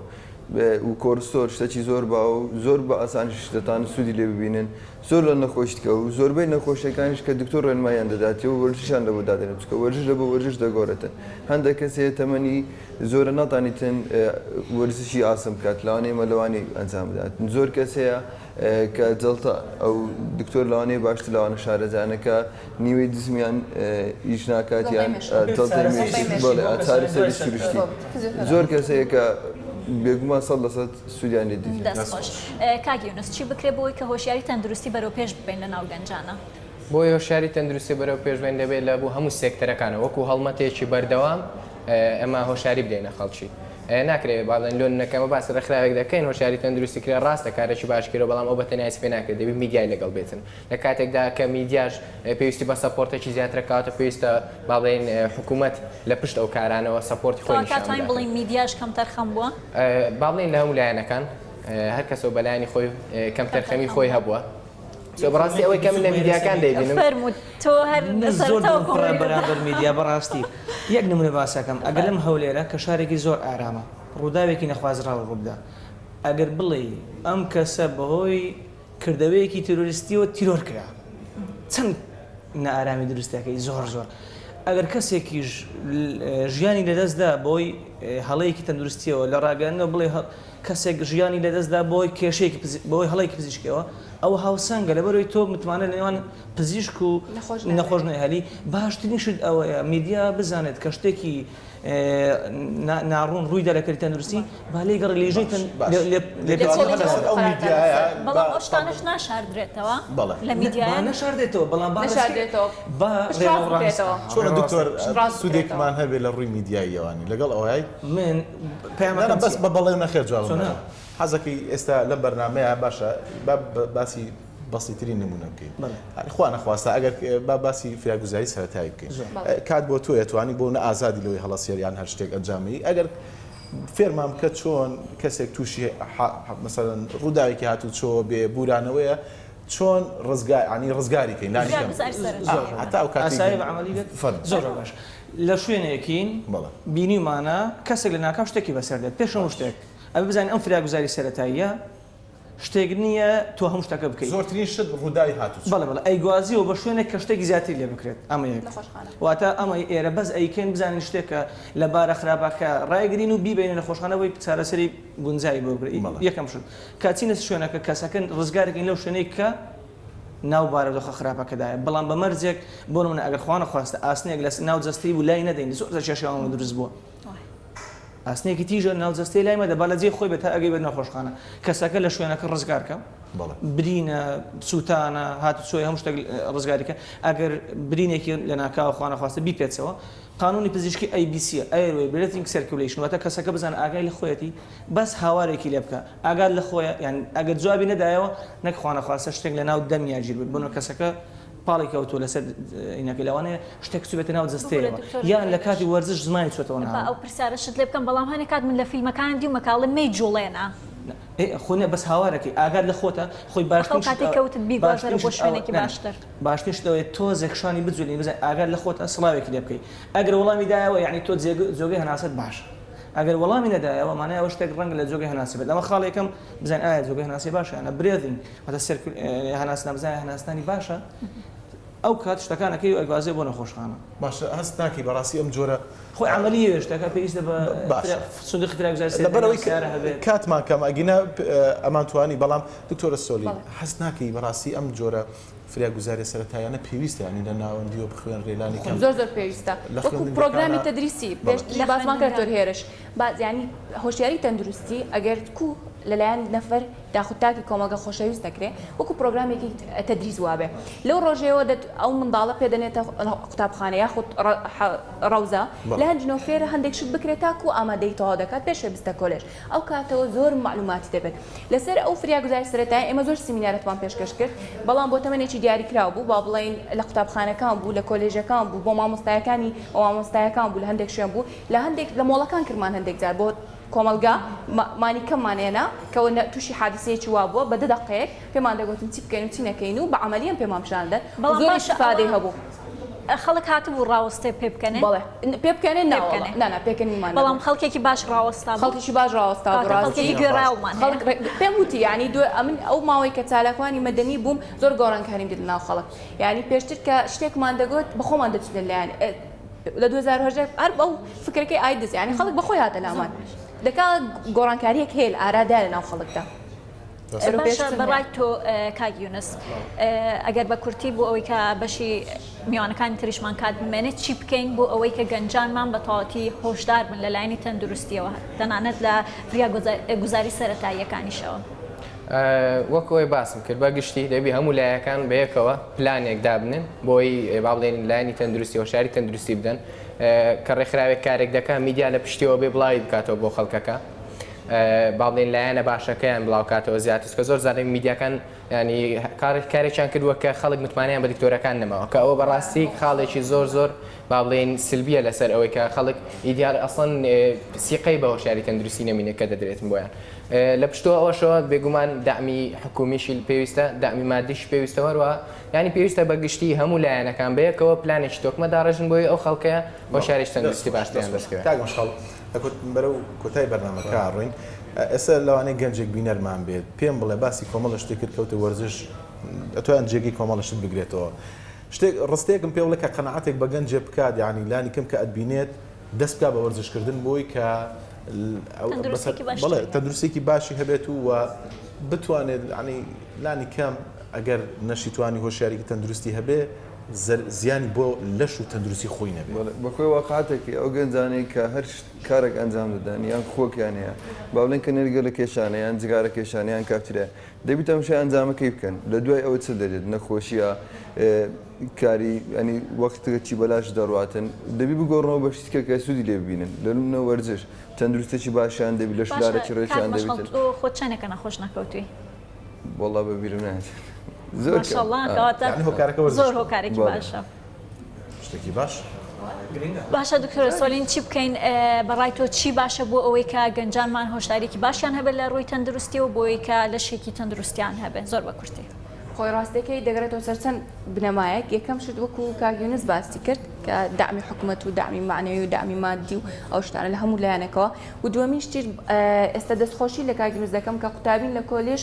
و کۆرسۆر شتێکی زۆر باو و زۆر بە ئاسانیش دەتان سوودی لێ ببینن زۆر لە نەخۆشیکە و زۆربەی نەخۆشیەکانیش کە دکتۆر ڕێنمایان دەداتێ و وەرزشیان لە بۆ دادێنێت چکە وەرزش لە بۆ وەرزش دەگۆڕێتن. هەندێک کەسێ تەمەنی زۆرە ناتانیتن وەرزشی ئاسم بکات لەوانەیە مەلەوانی ئەنجام بدات. زۆر کەس هەیە کە جەڵتە ئەو دکتۆر لەوانەیە باشتر لەوانە شارەزانەکە نیوەی دزمیان ئیش ناکاتیان چارەسەری سروشتی زۆر کەس هەیە کە بێگومان 100% سوودیان لێ دیت. دەستخۆش. کاک یونس چی بکرێت بۆی کە هۆشیاری تەندروستی بەرەو پێش ببین لە ناو گەنجانە؟ بۆی هۆشیاری تەندروستی بەرەو پێشبێن دەبێت لە بۆ هەموو سێکتەرەکانە وەکو هەڵمەتێکی بەردەوام ئەمە هۆشیاری بدەینە خەڵکی. ناکرێت باڵێن لۆنەکەمە باس ڕێکخراوێک دەکەین هۆشیاری تەندروستی کرێ ڕاستە کارێکی باشکرێ بەڵام ئەو بەتەنیاسی پێ ناکرێت دەبێت میدیای لەگەڵ بێتن لە کاتێکدا کە میدیاش پێویستی بە سەپۆرتێکی زیاترە کاتە پێویستە باڵێن حکوومەت لە پشت ئەو کارانەوە سەپۆرتی خۆی کاتوانین بڵین میدیاش کەم تەرخەم بووە باڵێن لە هەموو لایەنەکان هەر کەسەوە بەلایانی خۆی کەم تەرخەمی خۆی هەبووە بەڕاستی ئەوەی کەم لە میدیاکان دەیبینم تۆ هەر زۆر بەرامبەر میدیا بەڕاستی یەک نمونە باسەکەم ئەگەر لەم هەولێرە کە شارێکی زۆر ئارامە ڕووداوێکی نەخوازراوە ڕووبدا ئەگەر بڵێ ئەم کەسە بەهۆی کردەوەیەکی تیرۆریستیەوە تیرۆر کرا چەند نائارامی دروستەکەی زۆر ئەگەر کەسێکیش ژیانی لەدەستدا بۆی هەڵەیەکی تەندروستیەوە لە ڕاگەاندنەوە بڵێ کەسێک ژیانی لەدەستدا بۆی کێشەیەکی بۆی هەڵەیەکی پزیشکەوە ئەو هاوسەنگە لەبەرەوەی تۆ متمانە لە نێوان پزیشک و نەخۆش نەهێلی باشترین شت ئەوەیە میدیا بزانێت کە شتێکی ناڕوون ڕوویدا لە کەری تەندروستی با لێی گەڕی لێژەی بەڵام ئەو شتانەش ناشاردرێتەوە لە میدیایە نەشاردێتەوە بەڵام چۆن دکتۆر سوودێکمان هەبێت لە ڕووی میدیاییەوانی لەگەڵ ئەوەی من پێیان بەس بە بەڵێ نەخێر جواب حەزەکەی ئێستا لە بەرنمەیە باشە باسی بەسیترین نمونە بکەین خوا نەخواستە ئەگەر باسی فراگوزاری سەرەتایی بکەین کات بۆ تۆ ئەتوانی بۆ نە ئازادی لەوەی هەڵەسێریان هەر شتێک ئەنجامی ئەگەر فێرمام کە چۆن کەسێک تووشی مثلەن ڕووداوێکی هاتوو چۆ بێ بورانەوەیە چۆن ڕزگاریکەین هەتا ئەو ئاسایی بە عەمەلی زۆر باش لە شوێنێکین بینیمانە کەسێک لە ناکاو شتێکی بەسەر دێت پێشەوە شتێک ئەبێ بزانین ئەم فراگوزاری سەرەتاییە شتێک نییە تۆ هەموو شتەکە بکەیت زۆرترین شت ڕووداوی هاتوو بەڵێ ئەیگوازیەوە بە شوێنێک کە شتێکی زیاتر لێ بکرێت ئەمە یەک واتە ئەمە ئێرە بەس ئەیکەین بزانین شتێکە لە بارە خراپەکە ڕایگرین و بیبینە لە خۆشخانەوەی چارەسەری گونجایی بۆ بگرین یەکەم شت کاتچینە شوێنەکە کەسەکەن ڕزگارێکین لەو شوێنەی کە ناو بارەدۆخە خراپەکەدایە بەڵام بە مەرجێک بۆ نمونە ئەگەر خوا نەخواستە ئاسنێک لە ناو جەستەی بوو لای نەدەین زۆر کێشەوە دروست بووە ئاسنێکی تیژە ناو جەستەی لای مەدە با لە جێ خۆی بێت تا ئەگەی بێت نەخۆشخانە کەسەکە لە شوێنەکە ڕزگارکە برینە سووتانە هاتوچۆی هەموو شتێک ڕزگاریکە ئەگەر برینێکی لە ناکاوە خوا نەخواستە بیپێچەوە قانونی پزیشکی ABC ئەیروێ برێتینگ سێرکولیشن واتە کەسەکە بزانە ئاگای لە خۆیەتی بەس هاوارێکی لێ بکە ئاگات لە خۆیە یان ئەگەر جوابی نەدایەوە نەک خوا نەخواستە شتێک لە ناو دەمیا گیر بێت بۆنە کەسەکە پاڵی کەوتۆ لەسەر ئینەکە لەوانەیە شتێک سوبێتە ناو جەستەیەوە یان لە کاتی وەرزش زمانی چۆتەوە ناو ئەو پرسیارەشت لێ بکەم بەڵام هەنێک کات من لە فیلمەکان دی و مەکاڵم مەی جوڵێنە خۆنە بەس هاوارەکەی ئاگات لە خۆتە خۆی باشکەوتت بیگوازەرە بۆ شوێنێکی باشتر باشتر شتەوەی تۆزێک شانی بجوێنی بزای ئاگات لە خۆتە سڵاوێکی لێ بکەیت ئەگەر وەڵامی دایەوە یعنی تۆ جۆگەی هەناسەت باش ئەگەر وەڵامی نەدایەوە مانای ئەوە شتێک ڕەنگە لە جۆگەی هەناسی بێت ئەمە خاڵێکم بزان ئایا جۆگەی هەناسی باشە یانە برێدین واتە هەناسنا بزای هەناسنانی باشە ئەو کات شتەکانەکەی و ئەگوازێ بۆ نەخۆشخانە باشە هەست ناکی بەڕاستی ئەم جۆرە خۆی عملیە شتەکە پێویستە بە سندوقی فراگوزاری لەبەرەوەی کاتمان کەم ئەگینە ئەمان توانی بەڵام دکتۆرە سۆلی هەست ناکەی بەڕاستی ئەم جۆرە فراگوزاری سەرەتاییانە پێویستە ینی لە ناوەندیەوە بخوێن ڕێلانی کەم زۆر پێویستە وەکو پرۆگرامی تەدریسی پێشتر باسمان کرد تۆر هێرش ینی هۆشیاری تەندروستی ئەگەر کو لەلایەن نەفەر داخوتاکی کۆمەلگە خۆشەویست دەکرێت وەکو پرۆگرامێکی تەدریس وابێ لەو ڕۆژەوە ئەو منداڵە پێدەنێتە قوتابخانە یاخود ڕەوزە لە هەنجنەوە فێرە هەندێک شت بکرێت تاکو ئامادەی تەواو دەکات پێش بستە کۆلێژ ئەو کاتەوە زۆر معلوماتی دەبێت لەسەر ئەو فراگوزاری سەرەتایی ئێمە زۆر سیمینارەتمان پێشکەش کرد بەڵام بۆ تەمەنێکی دیاریکراو بوو با بڵێن لە قوتابخانەکان بوو لە کۆلێژەکان بوو بۆ مامۆستایەکانی ئەو مامۆستایەکان بوو لە هەندێک شوێن بوو لە هەندێک لە مۆڵەکان کرمان هەندێک جار بۆ کۆمەلگا مانی کەممانێنە کەەوە تووشی حادسەیەکی وا بووە بە دەقەیەک پێمان دەگوتن چی بکەین و چی نەکەین و بە عملیان پێمان پیشاندن زۆر استفادەی هەبوو خەڵک هاتبوو ڕاوەستێ پێ بکەنێ بەڵێ پێ بکەنێ نانا پێکەنیمان بەڵام خەڵکێکی باش ڕاوەستا خەڵکیشی باش ڕاوەستا ڕاستیی گەڕاومان پێم وتی ینی من ئەو ماوەی کە چالاکوانی مەدەنی بووم زۆر گۆڕانکاریم دێت ناو خەڵک ینی پێشتر کە شتێکمان دەگوت بە خۆمان دەچێت لەلایەن لە 2010 هەر بەو فکرەکەی ئایدس ینی خەڵک بەخۆی هاتە لامان دەکات گۆڕانکاریەک هێل ئارادا لە ناو خەڵکدا بەڕای تۆ کاگیونس ئەگەر بە کورتی بۆ ئەوەی کە بەشی میوانەکانی تریشمان کات بمێنێت چی بکەین بۆ ئەوەی کە گەنجانمان بە تەواوەتی هۆشدار بن لەلایەنی تەندروستیەوە تەنانەت لە فراگوزاری سەرەتاییەکانیشەوە وەکەوەی باسم کرد بە گشتی دەبی هەموو لایەکان بەیەکەوە پلانێک دابنن بۆی با بڵێن لایەنی تەندروستی هۆشیاری تەندروستی بدەن کە ڕێکخراوێک کارێک دەکات میدیا لە پشتیەوە بێ بڵاوی بکاتەوە بۆ خەڵکەکە با بڵێن لایەنە باشەکەیان بڵاوکاتەوە زیاتر کە زۆر زانین میدیاکان ینی کارێکیان کردووە کە خەڵک متمانیان بە دکتۆرەکان نەماوە کە ئەوە بەڕاستی خاڵێکی زۆر با بڵێن سلبیە لەسەر ئەوەی کە خەڵک ئیدیال ئەسڵەن سیقەی بە هۆشیاری تەندروستی نەمینێت کە دەدرێتن بۆیان لە پشتەوە ئەوەشەوە بێگومان دامی حکومیشی پێویستە دامی مادیش پێویستە وەروە ینی پێویستە بە گشتی هەموو لایەنەکان بەیەکەوە پلانێکی تۆکمە داڕژن بۆی ئەو خەڵکەیە هۆشیاریش تەندروستی باشتیان دەستکەوێت بەرە و کۆتای بەرنامەکە ڕوین ئێستا لەوانەیە گەنجێک بینەرمان بێت پێم بڵێ باسی کۆمەڵە شتێک کرد کەوتە وەرزش ئەتوان جێگی کۆمەڵەشت بگرێتەوە شتێک ڕستێکم پێ بڵێ کە قەنەعەتێک بە گەنجێ بکات یعنی لانی کەم کە ئەتبینێت دەست بکات بە وەرزشکردن بۆی کە تەندروستێکی باشی هەبێت و بتوانێت ینی لانی کەم ئەگەر نەشیتوانی هۆشیاریکی تەندروستی هەبێ زیانی بۆ لەش و تەندروستی خۆی نەبێت بەخۆی واقعاتێکی ئەو گەنجانەی کە هەر کارێک ئەنجام دەدەن یان خۆکیانەیە با بڵێن کە نەرگە لە کێشانەیان جگارە کێشانیان کافترە دەبیت ئەم شێ ئەنجامەکەی بکەن لە دوای ئەوە چ دەرێت نەخۆشیە کاری ئەنی وەختەکە چی بەلاش دەڕاتن دەبی بگۆڕنەوە بە شتێکە کە سوودی لێ ببینن لەنمونە وەرزش تەندروستێکی باشیان دەبی لە شلارێکی ڕێکیان دەبێتن خۆ چەندێکە نەخۆش نەکەوتوی وەڵا بەبیرم نات زۆر زۆر هۆکارێکی باشە شتێکی باش باشە دکتۆر سۆلین چی بکەین بەڕای تۆ چی باشە بۆ ئەوەی کە گەنجانمان هۆشداریکی باشیان هەبێت لە ڕووی تەندروستی و بۆی کە لەشێکی تەندروستیان هەبێت زۆر بە کورتی خۆی ڕاستەکەی دەگرێتەوە سەر چەند بنەمایەک یەکەم شت وەکو کاگیونس باسی کرد کە دامی حکوومەت و دامی معنەوی و دامی مادی و ئەو شتانە لە هەموو لایەنەکەەوە و دووەمین شتیر ئێستا دەستخۆشی لە کاگیونس دەکەم کە قوتابین لە کۆلێژ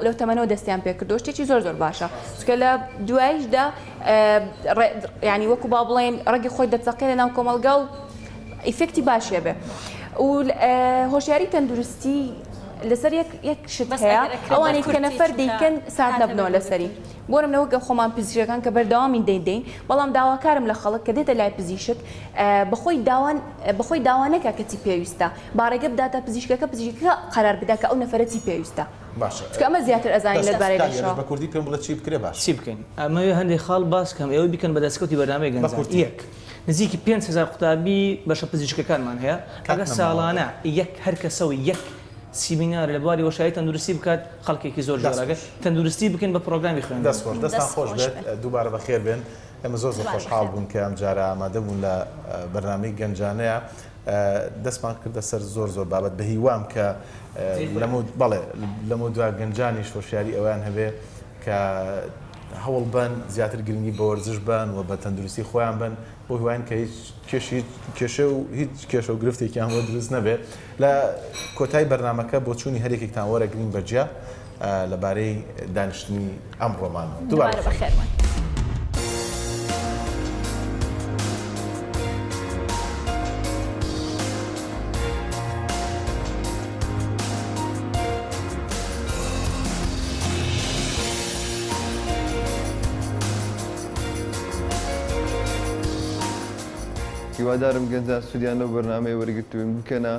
لەو تەمەنەوە دەستیان پێکردو شتێکی زۆر زۆر باشە چکە لە دوایشدا ینی وەکو با بڵێن ڕێگی خۆی دەچەقێ لە ناو کۆمەلگا و ئیفێکتی باشێ بێ و هۆشیاری تەندروستی لەسەر یەک شت هەیە ئەوانێک کە نەفەر دەیکەن سات نەبنەوە لەسەری بۆرم لەوەگە خۆمان پزیشکەکان کە بەردەوامی دەیدەین بەڵام داواکارم لە خەڵک کە دێتە لای پزیشک بەخۆی داوانەکە کەچی پێویستە بارەگە بداتە پزیشکەکە پزیشکەکە قەرار بدا کە ئەو نەفرەتی پێویستە باشە چکە ئەمە زیاتر ئەزانی لەبارەی لەشەوە بە کوردی پێم بڵێ چی بکرێ باش چی بکەین ئەمەوێ هەندێک خاڵ باس کەم ئێوە بیکەن بە دەستکەوتی بەرنامەی گەنجان یەک نزیکی 5,000 قوتابی بەشە پزیشکەکانمان هەیە ئەگە ساڵانە یەک هەر کەسەوە یەک سیمینار لە بواری هۆشیاری تەندروستی بکات خەڵکێکی زۆر جوڵاگە تەندروستی بکەین بە پرۆگرامی خوێن دەستخۆش دەستان خۆش بێت دووبارە بەخێر بێن ئێمە زۆر زۆر خۆشحاڵ بوون کە ئەم جارە ئامادە بوون لە بەرنامەی گەنجانەیە دەستمان کردە سەر زۆر زۆر بابەت بە هیوام کە بەڵێ لەمە دوا گەنجانیش هۆشیاری ئەویان هەبێ کە هەوڵ بن زیاتر گرنگی بە وەرزش بن و بە تەندروستی خۆیان بن بۆ هیوان کە هیچ کێشە و هیچ کێشە و گرفتێکیان بۆ دروست نەبێت لە کۆتای بەرنامەکە بۆ چوونی هەرێکێکتان وەرەگرین بەجیا لەبارەی دانیشتنی ئەم ڕۆمان دووبارە بەخێرمان هیوادارم گەنجان سوودیانەوە بەرنامەی وەرگرتوون بکەنە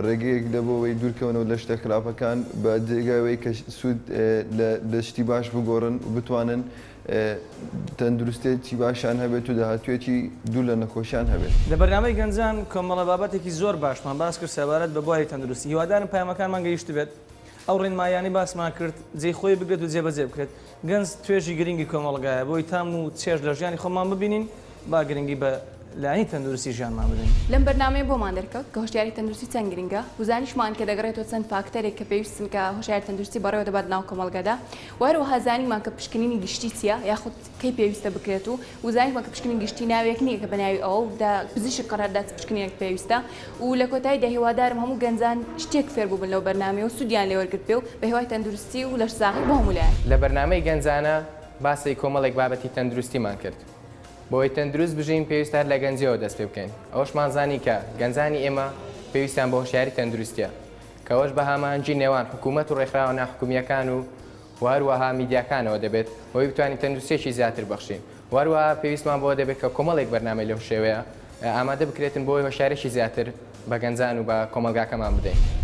ڕێگەیەک دەبەوەی دوورکەونەوە لە شتە خراپەکان بە جێگاوەی کە سوود لە شتی باش بگۆڕن و بتوانن تەندروستێکی باشیان هەبێت و داهاتوێکی دوو لە نەخۆشیان هەبێت لە بەرنامەی گەنجان کۆمەڵە بابەتێکی زۆر باشمان باس کرد سەبارەت بە بواری تەندروستی هیوادارم پایامەکانمان گەیشت بێت ئەو ڕێنمایانی باسمان کرد جێی خۆی بگرێت و جێبەجێ بکرێت گەنج توێژی گرنگی کۆمەڵگایە بۆی تام و چێژ لە ژیانی خۆمان ببینین با گرنگی بە لانی تەندروستی ژیانمان بدەین لەم بەرنامەیە بۆمان دەرکەوت کە هۆشیاری تەندروستی چەند گرنگە وزانیشمان کە دەگەڕێتەوە چەند فاکتەرێک کە پێویستن کە هۆشیاری تەندروستی بەڕێوە دەبات ناو کۆمەڵگەدا وەروەها زانیمان کە پشکنینی گشتی چییە یاخود کەی پێویستە بکرێت و وزانیمان کە پشکنین گشتی ناوێک نییە کە بەناوی ئەوە پزیشک قەرارداد پشکنینێک پێویستە و لە کۆتاییدا هیوادارم هەموو گەنجان شتێک فێر بووبن لەو بەرنامەیە و سوودیان لێ وەرگرت پێ و بە هیوای تەندروستی و لەش زاخی بۆ هەمولایەن لە بەرنامەی گەنجانە باسی کۆمەڵێک بابەتی تەندروستیمان کرد بۆی تەندروست بژین پێویستە هەر لە گەنجەوە دەست پێ بکەین ئەوشمان زانی کە گەنجانی ئێمە پێویستیان بە هۆشیاری تەندروستیە کەەوەش بە هەمانجی نێوان حکوومەت و ڕێکخراوە ناحکومیەکان و هەروەها میدیاکانەوە دەبێت بۆی بتوانین تەندروستێکی زیاتر بەخشین هەروەها پێویستمان بۆ دەبێت کە کۆمەڵێک بەرنامەی لەو شێوەیە ئامادە بکرێتن بۆی هۆشیارێکی زیاتر بە گەنجان و بە کۆمەلگاکەمان بدەین